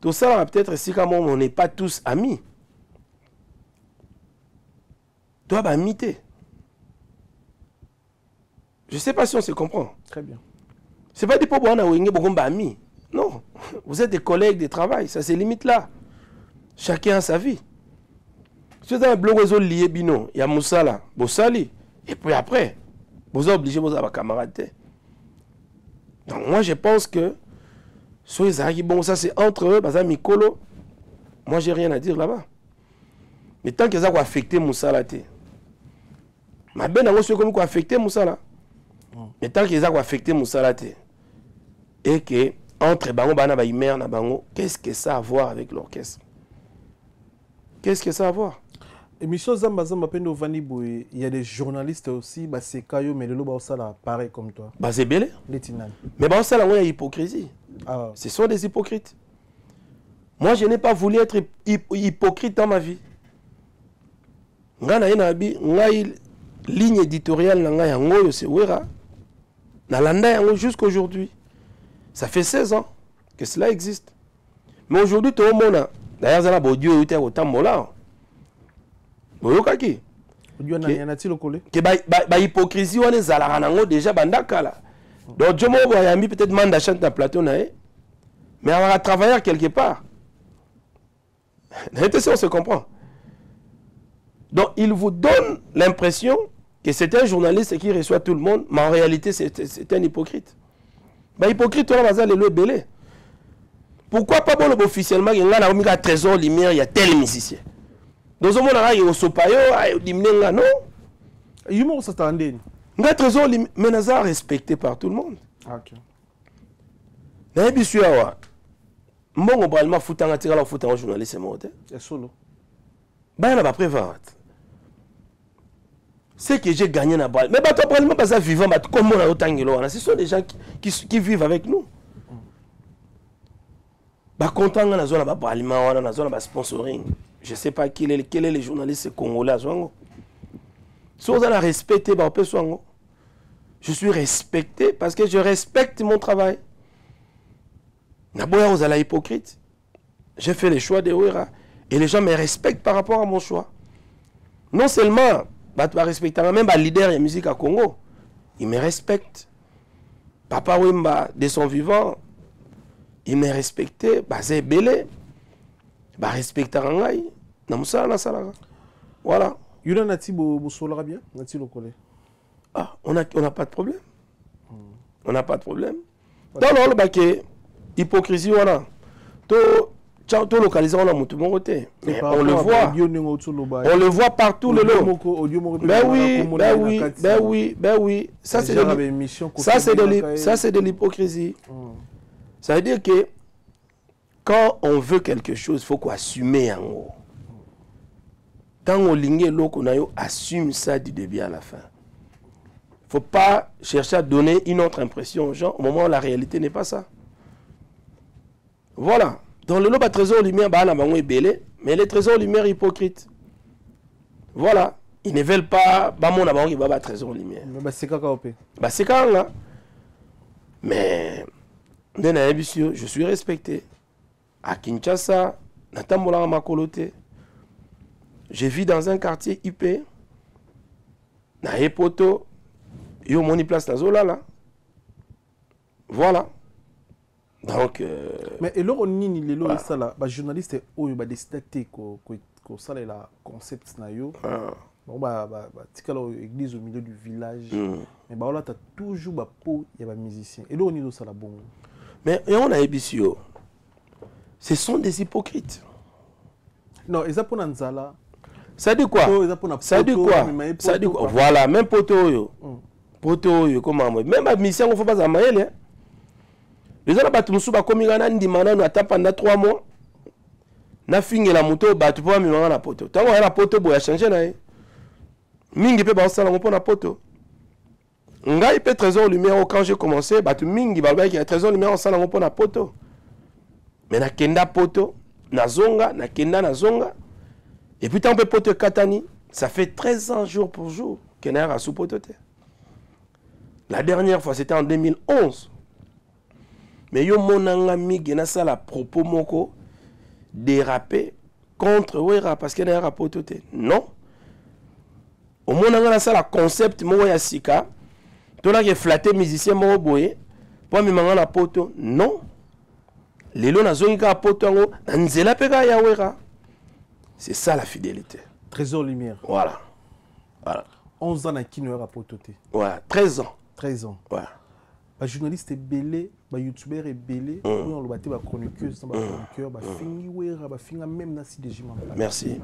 Tout ça peut-être si quand on n'est pas tous amis. Toi bah amité. Je sais pas si on se comprend. Très bien. C'est pas des pour on a wingé beaucoup amis. Non, vous êtes des collègues de travail, ça se limite là. Chacun a sa vie. Si vous avez un blog réseau lié bino, il y a Moussa là, Bossali, et puis après, vous êtes obligé de vous avoir camarade. Donc moi je pense que bon, ça c'est entre eux, parce que Mikolo, moi j'ai rien à dire là-bas. Mais tant que ça va affecter Moussa là, ma belle n'a pas comme quoi affecter Moussa là. Mais tant que ça va affecter Moussa là, et que entre Bango, Bana, Baïmer, Nabango, qu'est-ce que ça a à voir avec l'orchestre? Qu'est-ce que ça a à voir? Émission Zamba Zamba Pendo Vanibou, il y a des journalistes aussi, bah c'est Kayo, mais le loba ça là, pareil comme toi. Bah c'est belé. Les Tinan. Mais bah ça là, il y a hypocrisie. Ah. Ce sont des hypocrites. Moi, je n'ai pas voulu être hypocrite dans ma vie. Ngana yenabi, ngai ligne éditoriale na ngai yango c'est wera. Na landa yango jusqu'aujourd'hui. Ça fait 16 ans que cela existe. Mais aujourd'hui, tout le monde, d'ailleurs, ça a beau Dieu, il y a autant de mots. Boyokaki. Que ba hypocrisie, on est à déjà bandakala. Donc, je m'ai peut-être mandat chante dans plateau, mais on va travailler quelque part. On se comprend. Donc, il vous donne l'impression que c'est un journaliste qui reçoit tout le monde, mais en réalité, c'est un hypocrite. Bah, hypocrite, on va le belé. Pourquoi pas bon officiellement, il y a un trésor lumière, il y a tel musicien. Dans ce monde, il y a un sopayo, il y a non. Il y a un s'attendait. Il y a un trésor lumière, mais ça respecté par tout le monde. Ok. Il y a un bisou à voir. Moi, on va me foutre un journaliste, c'est mort. Et solo. Bah, il y a prévoir. C'est que j'ai gagné la balle. Mais tu ne pas vivant, comme on a autant de ce sont des gens qui vivent avec nous. Content dans la zone de aliment, dans la zone de sponsoring. Je ne sais pas quel est le journaliste congolais. Si on a respecté, je suis respecté parce que je respecte mon travail. D'abord, vous êtes hypocrite. J'ai fait les choix de Ouera et les gens me respectent par rapport à mon choix. Non seulement, tu vas respecter même le leader de la musique à Congo, il me respecte. Papa Wimba, de son vivant, il me respectait, c'est belé. Respecter Rangai, voilà. Il y a un bien, ah, on n'a pas de problème. On n'a pas de problème. Dans le hypocrisie, on a tout localisé, on a mon côté. On le voit. On le voit partout le long. Ben oui. Ça, c'est de l'hypocrisie. Ça veut dire que quand on veut quelque chose, il faut qu'on assume en haut. Quand on ligne l'eau, assume ça du début à la fin. Il ne faut pas chercher à donner une autre impression aux gens au moment où la réalité n'est pas ça. Voilà. Dans le lot de trésor lumière, mais les trésors lumière hypocrites. Voilà. Ils ne veulent pas trésor lumière. C'est quoi c'est quand là. Mais je suis respecté. À Kinshasa, Natambola Makolote. Je vis dans un quartier IP. Na Epoto. Yo moni place na zola là. Voilà. Donc mais et là on ni les lois ça là, journaliste oyo ba décider ko ça la concept na yo. Bon tikala église au milieu du village. Mais là tu as toujours ba peau, il y a ba musicien. Et là on ni ça la bon. Mais on a ébissio. Ce sont des hypocrites. Non, ils ont Nzala. Ça dit quoi? Ça dit quoi? Ça dit quoi? Voilà, même poto. Poto, comment? Même la mission, il ne faut pas s'amailler. Les gens qui sont commis à Ndimana, nous attendons pendant 3 mois. Na fini la moto, tu peux me la poto. Tant que la poto, il a changé. Mingi peut pas ça la poto. Nga il peut trésor lumière quand j'ai commencé, mingi balba qui a trésor lumière ça la poto. Mais na kenda poto, na zonga, na kenda na zonga. Et puis tant que poto katani, ça fait 13 ans jour pour jour que na sous poto. La dernière fois c'était en 2011. Mais yo monanga migi na ça la propos moko déraper contre Wera parce que na poto te. Non. Au moins, on a ça concept moi sika. Tu as flatté musicien moi boye. Pour me manger la poto. Non. Les lots na zonga poto ngo nzela pega ya Wera. C'est ça la fidélité. Trésor lumière. Voilà. Voilà. 11 ans na kino ya poto te. Voilà, 13 ans. 13 ans. Voilà. Ba journaliste belé, ba youtubeur belé, on le batté ba chroniqueuse, ba chroniqueur, ba fingi Wera, ba finga même na CDJ. Merci.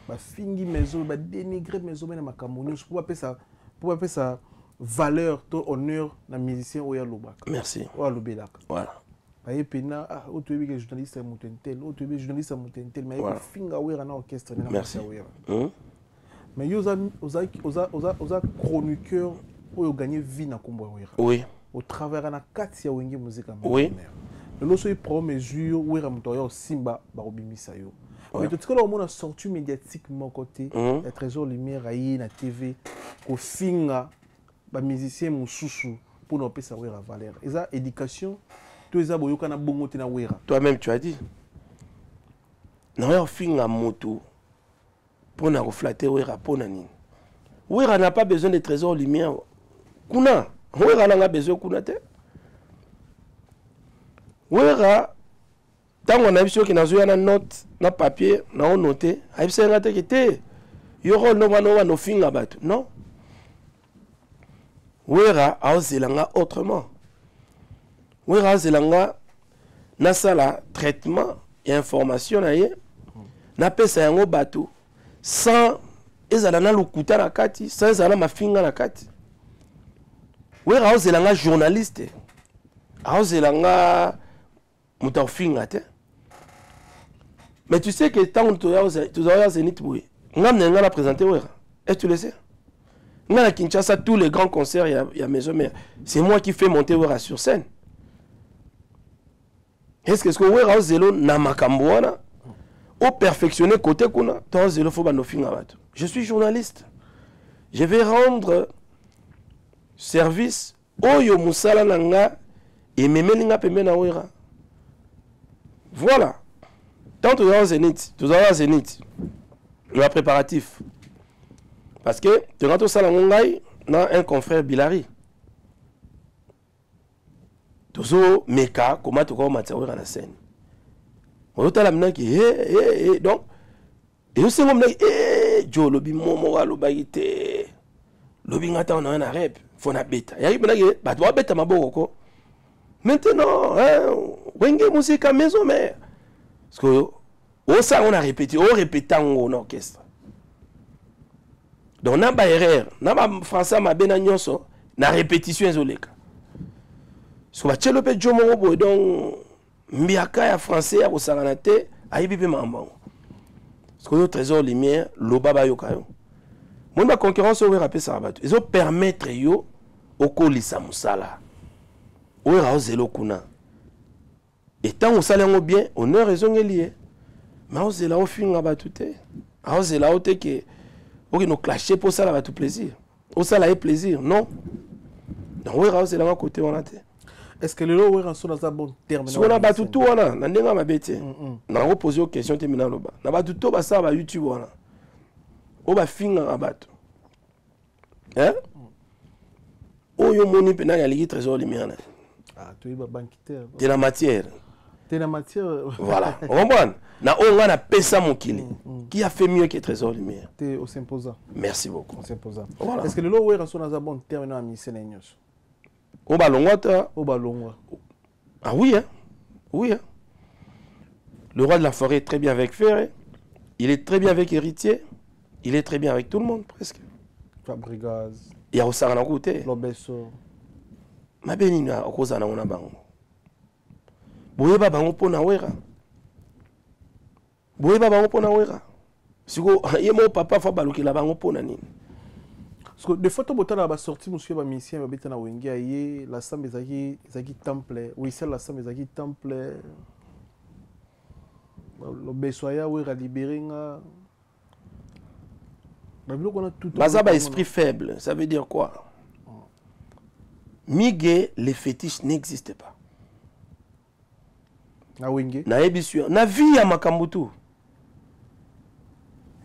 Ba fingi maison, ba dénigrer maison na makamoni, pour appeler ça valeur, to honneur na musicien oya lobaka. Merci. Oya lobelaka. Voilà. Ba yepena o to bi journaliste mutentel, o to bi journaliste mutentel, mais ba finga Wera na orchestre na merci. Wera. Mais yo oza chroniqueur oyo gagner vie na kombo Wera. Oui. Au travers na kati ya wenge musique. Oui. Le loso il prend mesure Wera mutoya simba ba obimisa yo. Mais tout ce que l'on a sorti médiatiquement côté, la Trésor Lumière aïe na TV, au finga, ba musicien mususu pour nous payer sa Wera valeur. Et ça éducation, tout ça boyo kana bongo te na Wera. Toi-même tu as dit. Non ya finga moto pour na reflater Wera pour na nini. Wera n'a pas besoin de Trésor Lumière. Kuna, Wera n'a pas besoin kuna te. Wera tant on a vu que nous avons une note, un papier, nous avons noté, nous avons noté que nous avons nos fingers battus. Non. Wera a zelanga autrement. Wera a zelanga na sala traitement et information na pesa yango bateau sans ezala na lukuta na kati, sans ezala mafinga na kati. Wera a zelanga journaliste. A zelanga mutafinga te. Mais tu sais que tant que tu as Zénith Boué, on a présenté Wera. Est-ce que tu le sais? On a Kinshasa tous les grands concerts, il y a Maison Mère. C'est moi qui fais monter Wera sur scène. Est-ce que Wera Zélo na makamboana au perfectionner côté kuna, toi Zélo faut bano finga bato. Je suis journaliste. Je vais rendre service oyo musala nanga et memelinga pembe na Wera. Voilà. Tant que tu as Zénith, le préparatif. Parce que tu rentres au salon, dans un confrère Bilari. Tu as Meka, comment tu as matière à la scène. On a la qui donc, et aussi, on a Joe, le bimomo, le baïté, le bingata, on a un arrêt, faut na bêta. Il y a un peu de bêta, ma boko. Maintenant, Wenge musique à maison mère. Parce que on a répété, on répète en orchestre. Donc, on a pas erreur. On a français, ma benagnoso, na répétition zoleka. Parce que le pe jomo boy donc miaka ya français ya kosanganate ayibi pe mambo. Parce que le Trésor Lumière, lo baba yokayo. Mon ba concurrence au rapé ça bato. Ils ont permettre yo okolisa musala. Wera ozelo kuna. Et tant on s'allait bien, on a raison lié. Mais on s'est là au fin à tout te. On s'est là au te que pour nous clasher pour ça là tout plaisir. On s'est là plaisir, non. Donc on s'est là à côté on a te. Est-ce que le Wera sont dans un bon terme? Si on a battu tout on a, on a ma bête. On a posé aux questions terminales là-bas. On a battu tout ça va YouTube on a. On va finir à battre. Hein? Oh yo moni pena ya ligi Trésor Lumière. Ah, tu es banquier. De la matière. De la matière. Voilà. On comprend. Na on a pesa mon kili. Qui a fait mieux que Trésor Lumière? Tu es au Symposa. Merci beaucoup. Au Symposa. Voilà. Est-ce que le Wera sont dans un bon terme dans la mission? Au Balongwa. Au Balongwa. Ah oui, hein. Oui, hein. Le roi de la forêt est très bien avec Ferré. Il est très bien avec Héritier. Il est très bien avec tout le monde, presque. Fabregas. Il y a aussi un côté. Lobesso. Ma bénina, à cause de la bango. Boyeba bango pona wera. Boyeba bango pona wera. Siko, yemo papa fa baluki la bango pona nini. Parce que des fois, tu as sorti monsieur ba musicien ba betana wengi aye la sambe zaki temple. Oui, c'est la sambe zaki temple. Le besoya wera libéré nga. Bazaba esprit faible, ça veut dire quoi? Miguel, les fétiches n'existent pas. Na wenge. Na ebisio, na vie ya makambutu.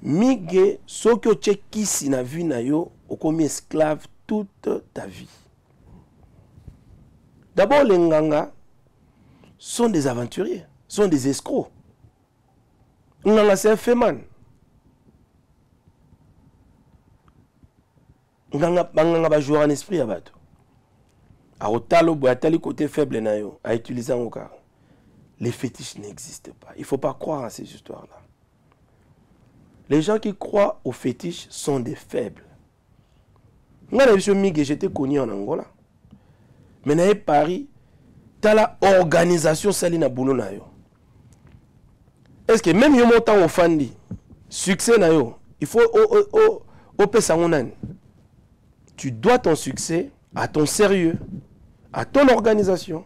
Miguel, soko tchekisi na vie na yo, okomi esclave toute ta vie. D'abord, les nganga sont des aventuriers, sont des escrocs. Nganga, c'est un féman. Nganga va jouer en esprit à bateau. A otalo boatali côté faible na yo, à utiliser un cas. Les fétiches n'existent pas. Il ne faut pas croire à ces histoires-là. Les gens qui croient aux fétiches sont des faibles. Moi, j'étais connu en Angola. Mais dans Paris, tu as la organisation Salina Boulou na yo. Est-ce que même yo montant au fandi, succès na yo, il faut au pesangonan. Tu dois ton succès à ton sérieux, à ton organisation.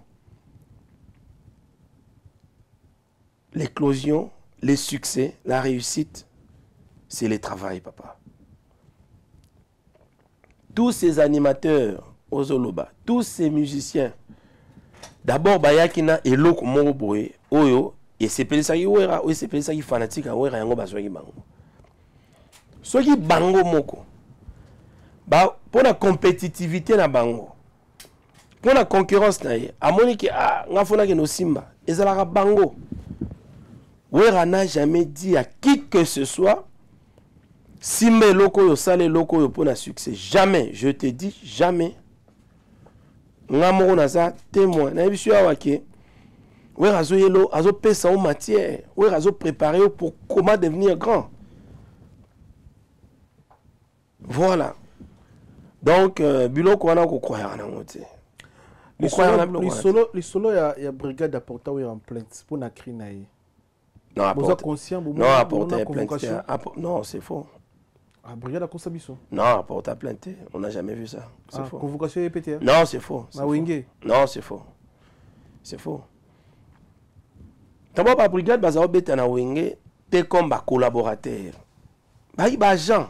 L'éclosion, les succès, la réussite, c'est le travail, papa. Tous ces animateurs, Ozoloba, tous ces musiciens, d'abord, Bayakina et Loko Moroboe, Oyo, et c'est Pelissaki Ouera, ou c'est Pelissaki fanatique à Ouera, Yango Baswagi Bango. Soki Bango Moko, pour la compétitivité na Bango, pour la concurrence, à Monique, ah, Ngafona Geno Simba, et Zalara Bango. Ouera n'a jamais dit à qui que ce soit Simba loko yo sale loko yo pour un succès. Jamais, je te dis jamais. Ngamoro naza témoin. Na bisu awake. Ouera zo yelo azo pesa en matière. Ouera zo préparer pour comment devenir grand. Voilà. Donc biloko wana ko croire na ngote. Les solo ya brigade apporta en plainte pour na crinaye. Non, apporter. Conscient, non, apporter plainte. Non, c'est faux. Ah, brigade a consommation. Non, apporter plainte. On n'a jamais vu ça. C'est faux. Convocation répétée. Non, c'est faux. Non, c'est faux. C'est faux. D'abord, la brigade, bazao beta na wenge, t'es comme ba collaborateur. Ba agent.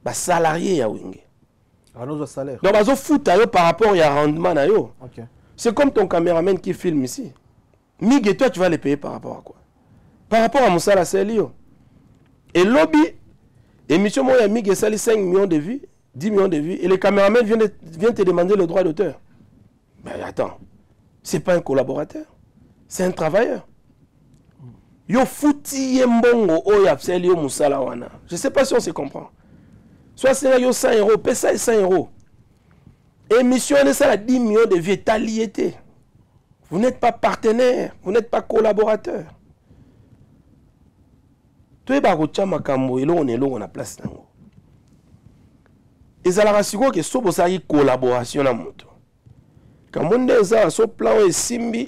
Ba salarié ya wenge. Ah, non, salaire. Donc, bazo fout par rapport à rendement na yo. OK. C'est comme ton caméraman qui filme ici. Mig et toi, tu vas les payer par rapport à quoi? Par rapport à Moussa Lasselio. Et lobby, émission Moya Mig et Sali 5 millions de vues, 10 millions de vues, et les caméramans viennent te demander le droit d'auteur. Mais attends, c'est pas un collaborateur, c'est un travailleur. Yo fouti mbongo oya Selio Moussa Lawana. Je sais pas si on se comprend. Soit c'est yo 100 euros, paye ça 100 euros. Émission de ça à 10 millions de vues, t'as liété. Vous n'êtes pas partenaire, vous n'êtes pas collaborateur. Tu es barocha makambo et là on a place nango. Et ça la rassure que so bosa yi collaboration na moto. Quand on est ça so plan et simbi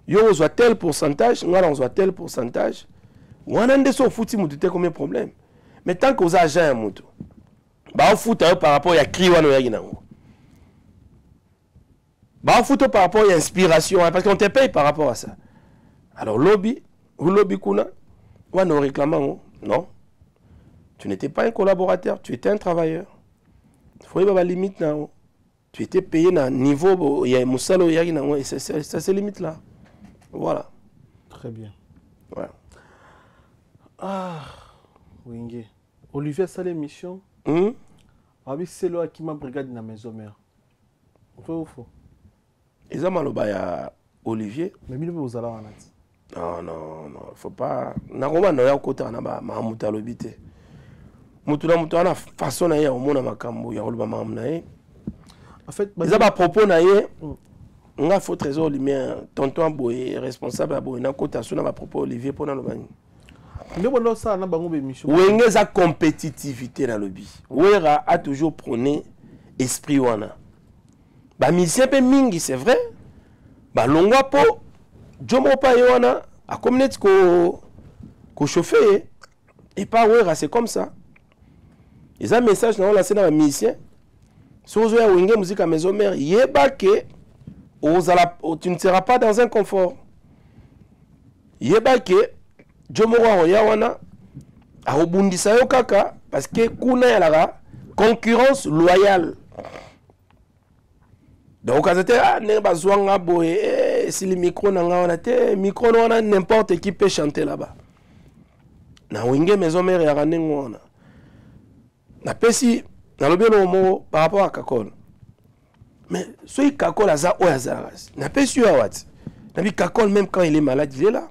yo on soit tel pourcentage, ngala on soit tel pourcentage. On a ndé so fouti mutu te comme problème. Mais tant que vous avez un moto. Ba fouta par rapport à cri wana ya nango. Bah, photo par rapport à l'inspiration, hein, parce qu'on te paye par rapport à ça. Alors, lobby, ou lobby kuna, ou nous réclamons, non. Tu n'étais pas un collaborateur, tu étais un travailleur. Il faut y avoir limite là. Tu étais payé à un niveau, il y a un moussalo, et ça c'est limite là. Voilà. Très bien. Ouais. Ah, Wenge. Olivier a sa l'émission. Avec celle qui m'a brigade dans la maison mère. Vrai ou faux? Ils ont mal à Olivier. Mais il vous allez en non, faut pas. Nakoma na ya kota na ba mamuta lobité. Mutu na mutu ana façon na ya omona makambo ya oloba mamna e. En fait, ils ont propos na ye. nga faut trésor lumière tonton boy responsable à boy na kota sona ma propos Olivier pona lo bani ndebondo ça na bango be mission wenge za compétitivité na lobby wera a toujours prôné esprit wana ba musicien pe mingi c'est vrai ba longwa po jomo pa wana a communauté ko chauffer et pas wera c'est comme ça ils ont message na lancé dans ba musicien sozo ya wenge musique à maison mère yeba que tu ne seras pas dans un confort. Yeba ke Jomoro Yawana a rebondisa yo kaka parce que kuna ya concurrence loyale. Donc azete ne bazwanga boye si le micro na nga wana te micro wana n'importe qui peut chanter là-bas. Na wenge maison mère ya ranengo wana. Na pesi na lobelo mo par rapport à Kakol. Mais ce Kakol a ça, n'a pas su à what. Kakol, même quand il est malade, il est là.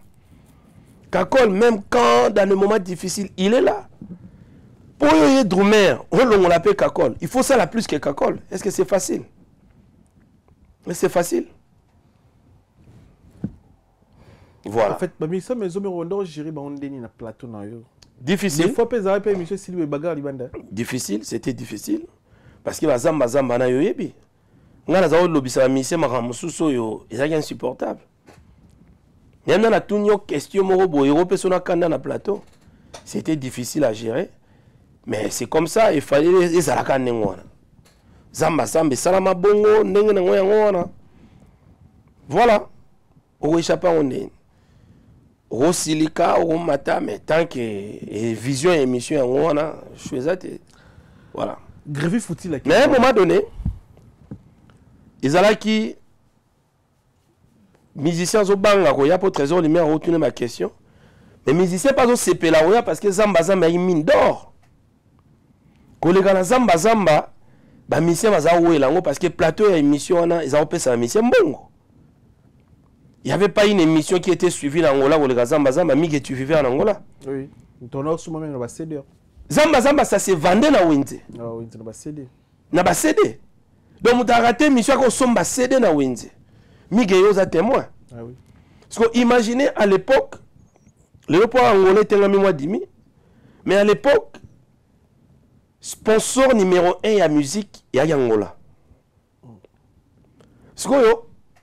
Kakol, même quand dans le moment difficile, il est là. Pour y drummer, on l'appelle Kakol. Il faut ça la plus que Kakol. Est-ce que c'est facile? Mais c'est facile. Voilà. En fait, mais ça, mes hommes ont géré un plateau dans eux. Difficile. Des fois, difficile, c'était difficile. Parce que bazamba na yoyebi. Nga na lobisa mise makamususo yo ezaki insupportable. Même na tunyo question moko boye repesona kanda na plateau. C'était difficile à gérer. Mais c'est comme ça, il fallait ezalaka nengwana. Zamba sambe salama bongo ndenge na ngoya ngwana. Voilà. O échappa on est. O silika o mata mais tant que vision et émission ngwana, choisate. Voilà. Grévi faut-il la mais à un moment donné ils allaient qui musiciens au banga ko ya pour trésor lumière retourner ma question mais musiciens pas au CP là parce que zamba zamba il mine d'or kolega na zamba zamba ba musiciens baza oelango parce que plateau ya émission na ils ont payé ça musicien bongo il y avait pas une émission qui était suivie en Angola kolega zamba zamba mige tu vivais en Angola oui ton autre moment na ba CD zamba zamba ça se vendait na Wente ah oui na ba CD na ba CD. Donc, tu as raté mission qu'on somba CD na Windsor. Miguel a témoin. Ah oui. Parce que imaginez à l'époque, le rapport angolais était un mois demi, mais à l'époque, sponsor numéro 1 à musique, il y a Angola. Parce que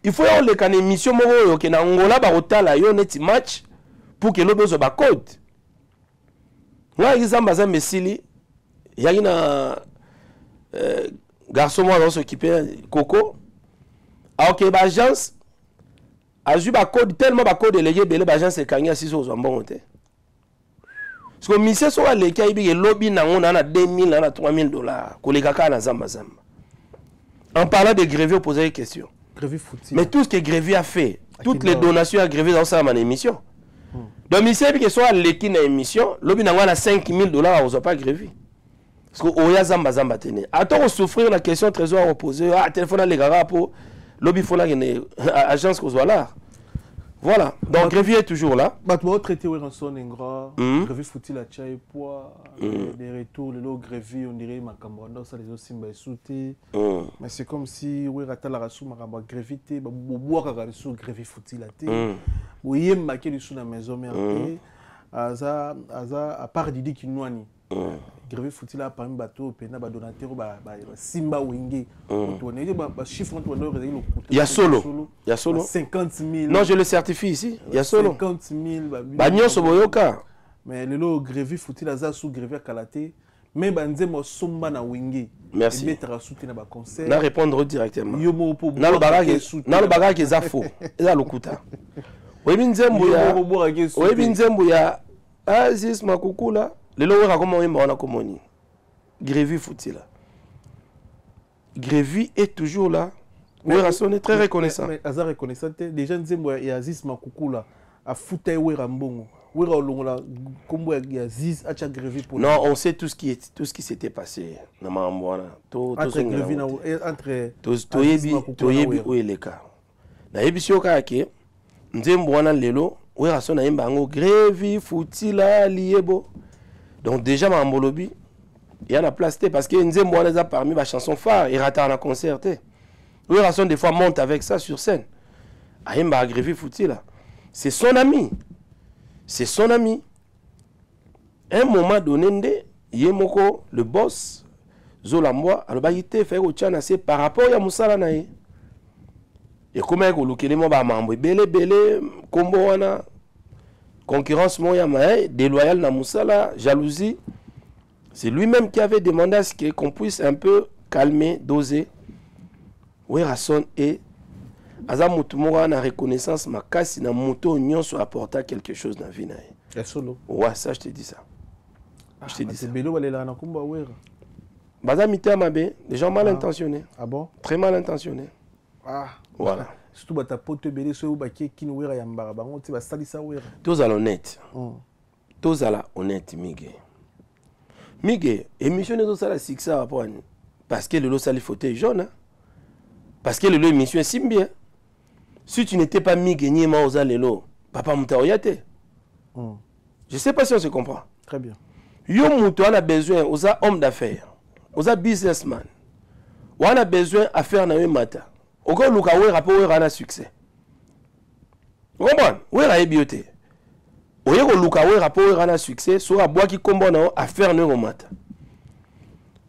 il faut avoir les émissions moro que na Angola ba otala yo net match pour que l'autre soit code. Moi exemple bazam mesili, il y a une garçon moi on s'occuper Coco a ok ba agence a eu ba code tellement ba code délégué belé ba agence kanya 6 aux bon hotel parce que monsieur so ale kai bi lobby na on na 2000 na 3000 dollars ko le kaka na zamba zamba en parlant de Grévy poser des questions mais tout ce que Grévy a fait toutes les donations à Grévy dans sa émission donc monsieur bi que soit le qui na émission lobby na on a 5000 dollars aux pas Grévy. Parce que Oya Zamba Zamba tene. Attends, on souffrir la question trésor reposer. Ah, téléphone à l'égara pour lobby faut la agence qu'on soit là. Voilà. Donc Grévy est toujours là. Bah tu vas traiter où rançon ingrat. Grévy faut-il la chai poids des retours le lot Grévy on dirait ma cambranda ça les aussi m'a sauté. Mais c'est comme si oui rata la rassou ma camba Grévy té ba bobo ka rassou Grévy faut-il la té. Oui ma qui sous la maison mais aza à part Didi Kinwani. Grévy faut-il a parmi bateau pena ba donateur ba simba wenge on est ba chiffre on doit résoudre il y a solo 50 000 non je le certifie ici il y a solo 50 000 ba nyonso boyoka mais le lot Grévy faut-il a sous Grévy kalaté mais ba nzemo somba na wenge merci mettre soutenir ba concert na répondre directement yomo po na le bagage za faux eza lokuta webi nzembo ya Aziz Makukula le logo comment on a communi Grévy faut-il Grévy est toujours là oui Rasson est très reconnaissant mais Azar reconnaissant déjà nzembo ya Aziz Makukula a fouté wera mbongo wera longola kombo ya Aziz acha Grévy pour non on sait tout ce qui s'était passé na mambo na entre Grévy na entre toyebi oeleka na yebisio ka ke nzembo wana lelo wera Rasson na yemba ngo Grévy faut-il liebo. Donc déjà Mambolobi, il y a la place parce que Nzembo les a parmi ma chanson phare et rata en concert. Oui, Rasson, des fois, monte avec ça sur scène. Ayemba Agrévi Fouti, là. C'est son ami. C'est son ami. À un moment donné, Yemoko, le boss, Zolamboa, alors il était fait au Tchana, c'est par rapport à Moussala Nae. Et comment il y a des mambo, belé, combo wana, concurrence moya maé, déloyal na Moussala, jalousie. C'est lui-même qui avait demandé à ce qu'on puisse un peu calmer, doser. Oui, Rasson et Aza Moutoumora na reconnaissance, ma casse, na moto, on soit apporté quelque chose dans la vie. Et solo. Ouais, ça, je te dis ça. Je te dis ça. C'est Bélo, elle est là, Nakumba, ouais. Baza Mité Mabé, des gens mal intentionnés. Ah bon? Très mal intentionnés. Ah. Voilà. Surtout, ta pote Bélé, ceux qui sont ouéra yambara, bango, tu vas salir ça ouéra. Tous à l'honnête. Tous à la honnête, Miguel. Miguel, émission de ça la succès à point. Parce que le lot sali fauteuil jaune. Parce que le lot émission est si bien. Si tu n'étais pas Miguel ni Maoza Lelo, papa Moutaoyate. Je ne sais pas si on se comprend. Très bien. Yo Moutou a besoin aux hommes d'affaires, aux businessmen. On a besoin à faire na mata. Au cas où on a un succès. Vous comprenez? Où est la bioté? Au cas où on a un succès, sur la boîte qui combine à faire na mata.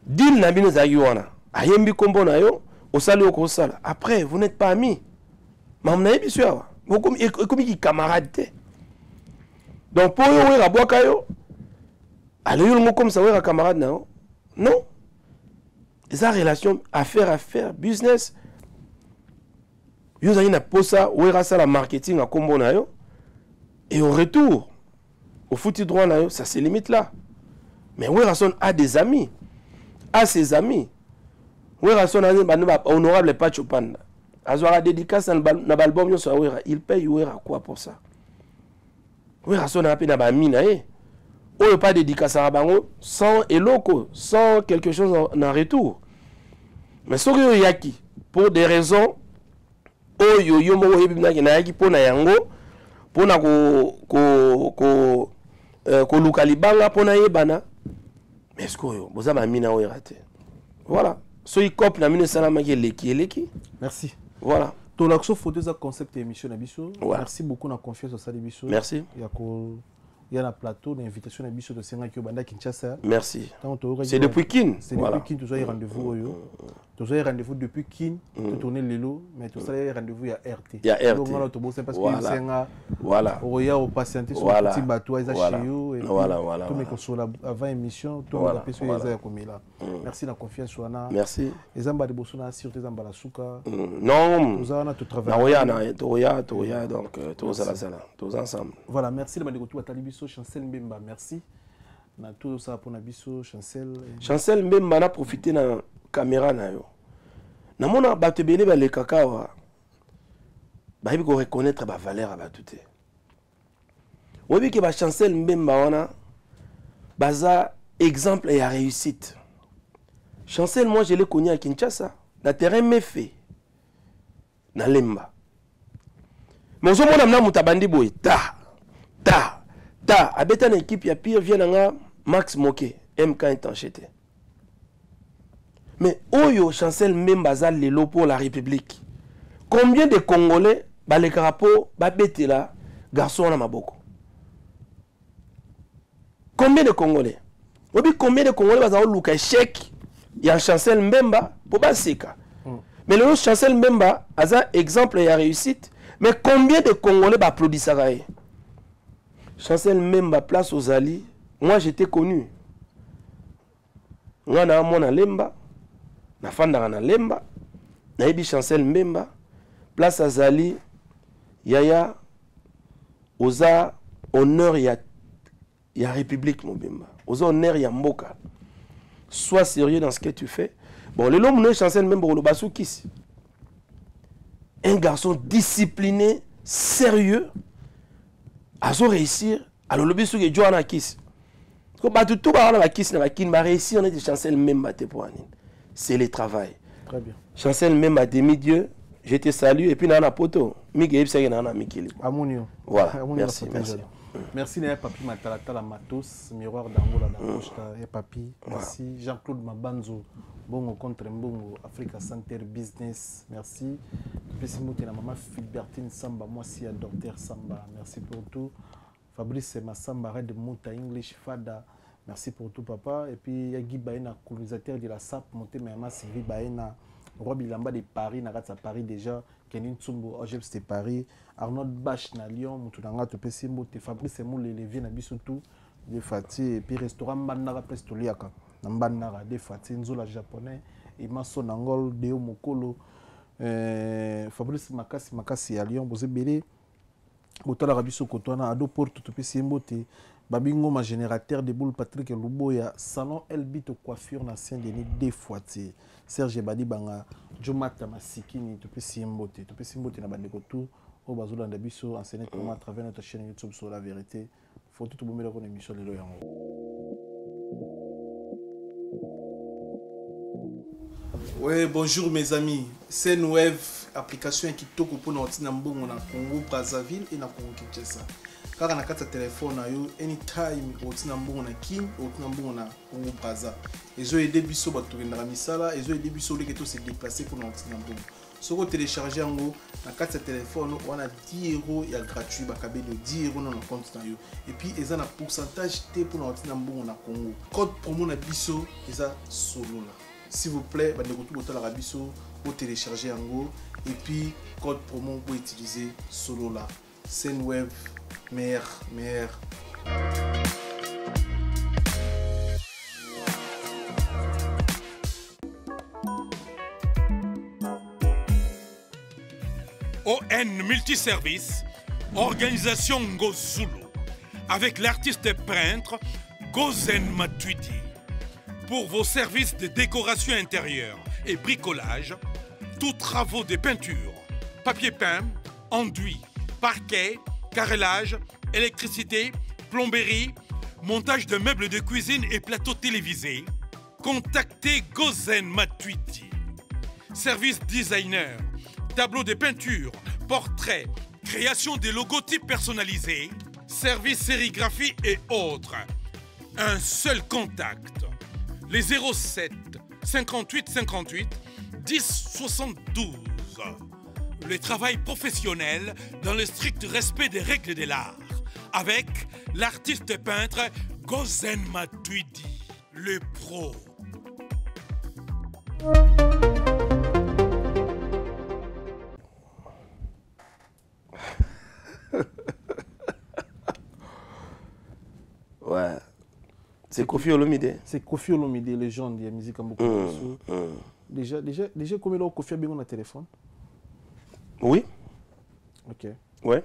Dil na bino zagiwana. Ayembi combo na yo, au salut au consal. Après, vous n'êtes pas amis. Mais vous n'avez pas vous comme camarade. Donc pour yo la boîte kayo. Alors, il y a comme ça, un camarade, non? Non. C'est relation affaire, business. Il y a une pause, il y a la marketing à combo. Et au retour, au foot droit, ça se limite là. Mais Werrason a des amis. A ses amis. Werrason a un honorable Pacho Panda. Azora dédicace dans l'album, il paye Werra quoi pour ça? Werrason a un ami. On ne pas dédicace à Bango sans éloco, sans quelque chose en retour. Mais ce que yaki pour des raisons, yo mo yaki pour na yango, pour na ko lukalibanga pour na yebana. Mais ce que yo boza ba mina o raté. Voilà. So y cop na mina salama ki leki. Merci. Voilà. Ton l'action photo ça concept émission na biso. Ouais. Merci beaucoup na confiance au Sali biso. Merci. Il y a un plateau d'invitation à Bisso de Senga Banda Kinshasa. Merci. C'est depuis Kin. C'est depuis Kin, tu as rendez-vous. Tu as rendez-vous depuis Kin, tu tournes les lots, mais tu as rendez-vous à RT. Il y a RT. Donc, on a parce que Senga, voilà. il y a au patienté sur le petit bateau, ils ont chez eux. Voilà. Tout le monde sur avant émission, tout le monde a fait comme là. Merci de la confiance, Soana. Merci. Les amba de Bossona, sur tes amba la souka. Non. Nous avons tout travaillé. Toya, donc tous à la salle, tous ensemble. Voilà, merci de m'avoir dit Chancel Mbemba, merci. Na tout ça pour Nabiso, Chancel. Chancel Mbemba a profité de la caméra. Na mona batebele ba le kakawa. Ba ibi ko reconnaître ba valeur ba touté. Obi ke ba Chancel Mbemba wana baza exemple et à réussite. Chancel, moi je l'ai connu à Kinshasa, na terrain méfait. Na Lemba. Mais au moins na mutabandi boy ta abeta na équipe ya pire vient nga Max Moké MK Intensité. Mais oyo Chancel Mbemba lelo pour la République. Combien de Congolais ba le carapo ba betela garçon na maboko? Combien de Congolais? Obi combien de Congolais ba za luka échec ya Chancel Mbemba pour ba seka. Mais le Chancel Mbemba a exemple et réussite. Mais combien de Congolais ba applaudissent? Chancel Mbemba place aux alliés. Moi j'étais connu. Moi na mona Lemba, na fanda na Lemba, na ebi Chancel Mbemba place aux alliés. Yaya oza honneur ya République Mbemba. Oza honneur ya mboka. Sois sérieux dans ce que tu fais. Bon, le nom de Chancel Mbemba le Bassoukis. Un garçon discipliné, sérieux. A réussir à le sur que Joanna Kiss. Tout la Kiss na Kin va réussir on est Chancel Mbemba te pour c'est le travail. Très bien. Chancel Mbemba demi-dieu, je te salue et puis na poto, Miguel c'est na Mikili. Amonio. Voilà. Merci. Merci na papi Matalata la Matos, miroir d'Angola d'Angosta et papi. Merci Jean-Claude Mabanzo Bongo contre Mbongo, Africa Center Business, merci. Merci beaucoup, maman Philbertine Samba, moi aussi, docteur Samba, merci pour tout. Fabrice Massamba, Red Mouta English Fada, merci pour tout, papa. Et puis, Guy Baena, colonisateur de la SAP, monté maman Sylvie Baena, Roi Bilamba de Paris, Nagatsa Paris déjà, Kenin Tsumbo, Ojeps de Paris, Arnold Bach, na Lyon, Moutounanga, Topesi Mbote, Fabrice Moule, Lévi, Nabisotou, de Fati, et puis restaurant Mbandara Prestoliaka, Mbandara, de Fati, Nzola japonais, et Maso Nangol, Deo Mokolo, Fabrice Makasi à Lyon, Bozebele, Autant l'Arabie Sokotona, Ado Porto, Topesi Mbote, Babingo, ma générateur de boule Patrick Luboya, Salon Elbito Coiffure, na Saint-Denis, de Fati, Serge Badi Banga, Jomata Masikini, Topesi Mbote, na Bandekotou, au Bazoula Ndabiso, enseigné à travers notre chaîne YouTube sur la vérité. Faut tout le monde avoir une émission de l'Oyango. Oui, bonjour mes amis. C'est une web application qui toque pour nous na Congo Brazzaville et na Congo Kinshasa. Car on a quatre téléphones anytime au Mbongo na Kin, au Mbongo na Congo Brazza. Ils ont aidé biso bato na misala, ils ont aidé biso les qui se déplacer pour nous Mbongo. Si vous téléchargez en haut, dans 4 téléphones, on a 10 € il y a gratuit, il y a 10 € dans le compte. Et puis, il y a un pourcentage pour nous dans Congo. Code promo na biso, il y a solo là. S'il vous plaît, vous téléchargez en haut. Et puis, code promo pour utiliser solo là. C'est une web meilleure. ON Multiservice, organisation Ngozulu, avec l'artiste peintre Gozen Matuidi. Pour vos services de décoration intérieure et bricolage, tous travaux de peinture, papier peint, enduit, parquet, carrelage, électricité, plomberie, montage de meubles de cuisine et plateaux télévisés, contactez Gozen Matuidi. Service designer, tableaux de peinture, portraits, création de logotypes personnalisés, services sérigraphie et autres. Un seul contact. Les 07 58 58 10 72. Le travail professionnel dans le strict respect des règles de l'art. Avec l'artiste peintre Gozen Matuidi, le pro. Ouais. C'est Kofi Olomide. C'est Kofi Olomide, légende de la musique en beaucoup. Déjà, combien de Kofi a bien un téléphone? Oui. Ok. Ouais.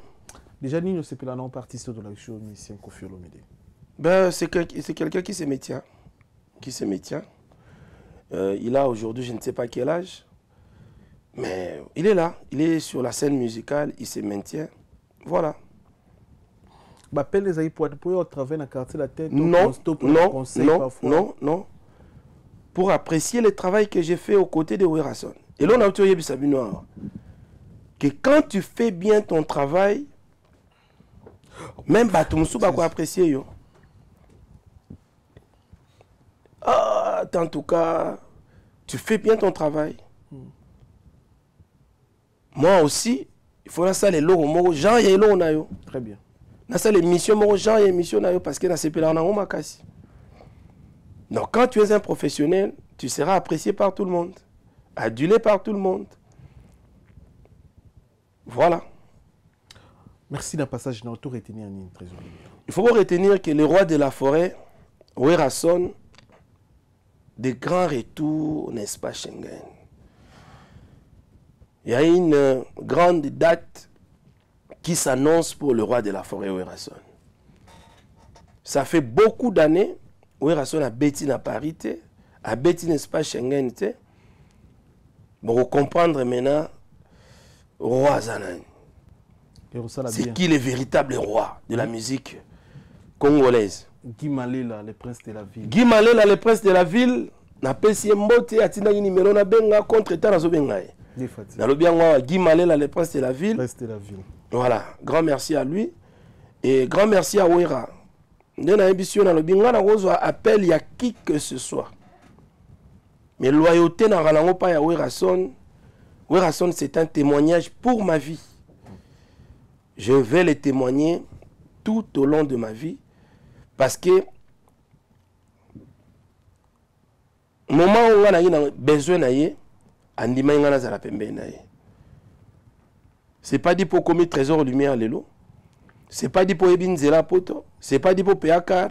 Déjà, Nino Sepela non artiste de la show, musicien Kofi Olomide. Ben, c'est quelqu'un qui se maintient. Il a aujourd'hui, je ne sais pas quel âge, mais il est là. Il est sur la scène musicale, il se maintient. Voilà. Appelle les amis pour travailler dans le quartier de la tête. Non. Pour apprécier le travail que j'ai fait aux côtés de Werason. Et là, on a obtenu que quand tu fais bien ton travail, même Batumsou va apprécier. Yo. Ah, en tout cas, tu fais bien ton travail. Moi aussi, il faut ça les logos. Jean, il y a les logos. Très bien. Dans l'émission, moi, Jean, il y a émission parce que dans ces pays-là, on a cassé. Donc, quand tu es un professionnel, tu seras apprécié par tout le monde, adulé par tout le monde. Voilà. Merci d'un passage. N'a auto retenir un trésor. Il faut retenir que le roi de la forêt, Werason, des grands retours, n'est-ce pas, Schengen. Il y a une grande date qui s'annonce pour le roi de la forêt, Werason. Ça fait beaucoup d'années, Werason a bêti à Paris, a bêti, n'est-ce pas, Schengen. Bon, pour comprendre maintenant, roi Zanan. C'est qui le véritable roi de la musique congolaise? Guy Malela, le prince de la ville. Guy Malela, le prince de la ville, n'a pas si mbote atina numéro na benga contre état na benga. Na lobiangwa Guy Malela, le prince de la ville. Prince de la ville. Voilà, grand merci à lui et grand merci à Wera. Ndena émission na lobinga na rozo appel ya qui que ce soit. Mais loyauté n'a rien pas à Werason. Werason, c'est un témoignage pour ma vie. Je vais le témoigner tout au long de ma vie. Parce que, moment où on a besoin de andima ngana za la pembe naye. C'est pas dit pour commettre trésor lumière lelo. C'est pas dit pour ebinzela poto, c'est pas dit pour peakar.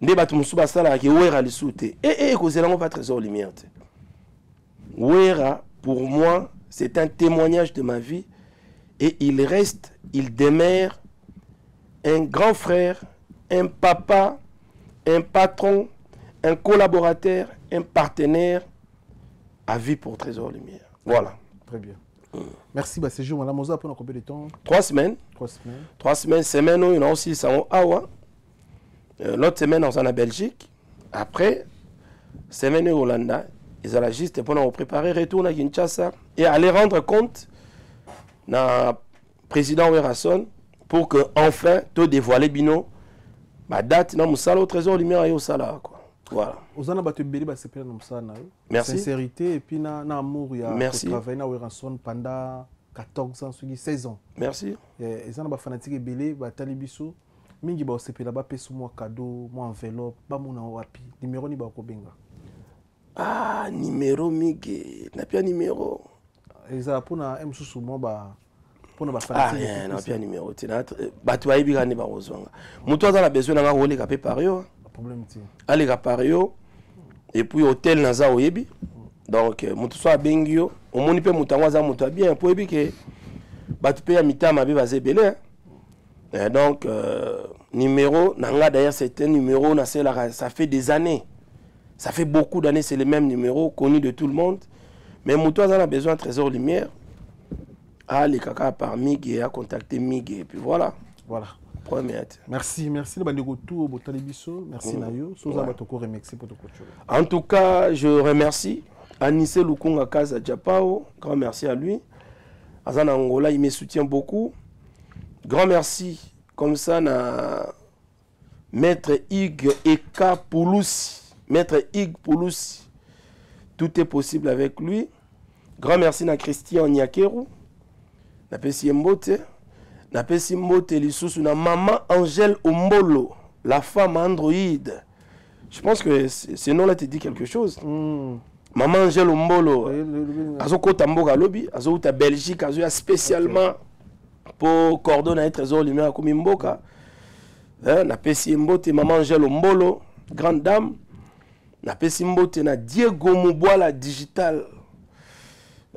Nde batu musuba sala ki wera lisute. Ko zela pas trésor lumière. Wera pour moi, c'est un témoignage de ma vie et il reste, il demeure un grand frère, un papa, un patron, un collaborateur, un partenaire à vie pour Trésor Lumière. Voilà. Très bien. Merci, c'est jour. Madame Moza, pendant combien de temps? 3 semaines. 3 semaines. 3 semaines. Semaine où il y a aussi ça Awa. L'autre semaine, on est en Belgique. Après, semaine au Hollande. Ils allaient juste pour préparer retour à Kinshasa et aller rendre compte à président Werason pour que enfin tout dévoiler bino ma date dans Moussala au Trésor Lumière et au Sala quoi. Voilà. Ozana batu beli ba sepela na Moussala. Merci. Sincérité et puis na amour il y a travailler na Werason pendant 14 ans, 16 ans. Merci. Et ils ont fanatique belé ba talibiso mingi ba sepela ba pesu moi cadeau, moi enveloppe, ba mona wapi. Numéro ni ba ko benga. Ah, numéro Miguel. N'a pas numéro. Et ça pour na M sous moi ba pour na ba fanatique. Ah, n'a pas numéro. Ba tu ayi bigani ba ozonga. Muto za na besoin na ngoli ka pe pario. Problème ti. Allez ka pario et puis hôtel naza oyebi. Donc muto so abengio, o moni pe mutango za muto bien pour ebi ke ba tu pe ya mitama be bazé belé. Et donc numéro nanga d'ailleurs c'est un numéro na ça fait des années. Ça fait beaucoup d'années, c'est le même numéro, connu de tout le monde. Mais Moutoua a besoin de Trésor Lumière. Ah, les caca par Miguel, a contacté Miguel, et puis voilà. Voilà. Première. Merci, merci de Bandegotou, Botalibiso. Merci Nayo. En tout cas, je remercie Anissé Lukunga Kaza Djapao. Grand merci à lui. Azana Angola, il me soutient beaucoup. Grand merci, comme ça, à Maître Hugues Eka Pouloussi. Maître Hugues Pouloussi, tout est possible avec lui. Grand merci à Christian Nyakeru. Na pesi mbote. Na pesi mbote lisusu na maman Angèle Ombolo, la femme androïde. Je pense que ce nom-là te dit quelque chose. Maman Angèle Ombolo. Azoko Tamboga Lobby, Azoko Belgique, Azoko spécialement pour coordonner un Trésor Lumière comme Mboka. Na pesi mbote maman Angèle Ombolo, grande dame. Na pesimbote na Diego Mouboala digital,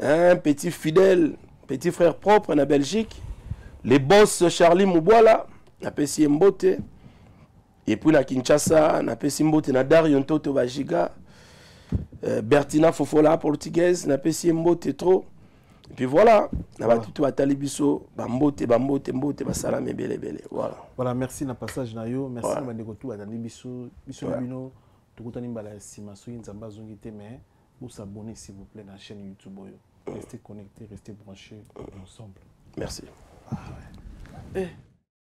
un petit fidèle, petit frère propre en Belgique, les boss Charlie Mouboala, na pesimbote, et puis na Kinshasa, na pesimbote na Darion Toto Bajiga, Bertina Fofola portugaise, na pesimbote trop, et puis voilà, na batutu atalibiso, bambote, basalame bele bele, voilà. Voilà, merci na passage na yo, merci na bandekotu atalibiso, biso bino. Tout le monde mais vous s'abonner s'il vous plaît à la chaîne YouTube. Restez connectés, restez branchés ensemble. Merci. Ah ouais.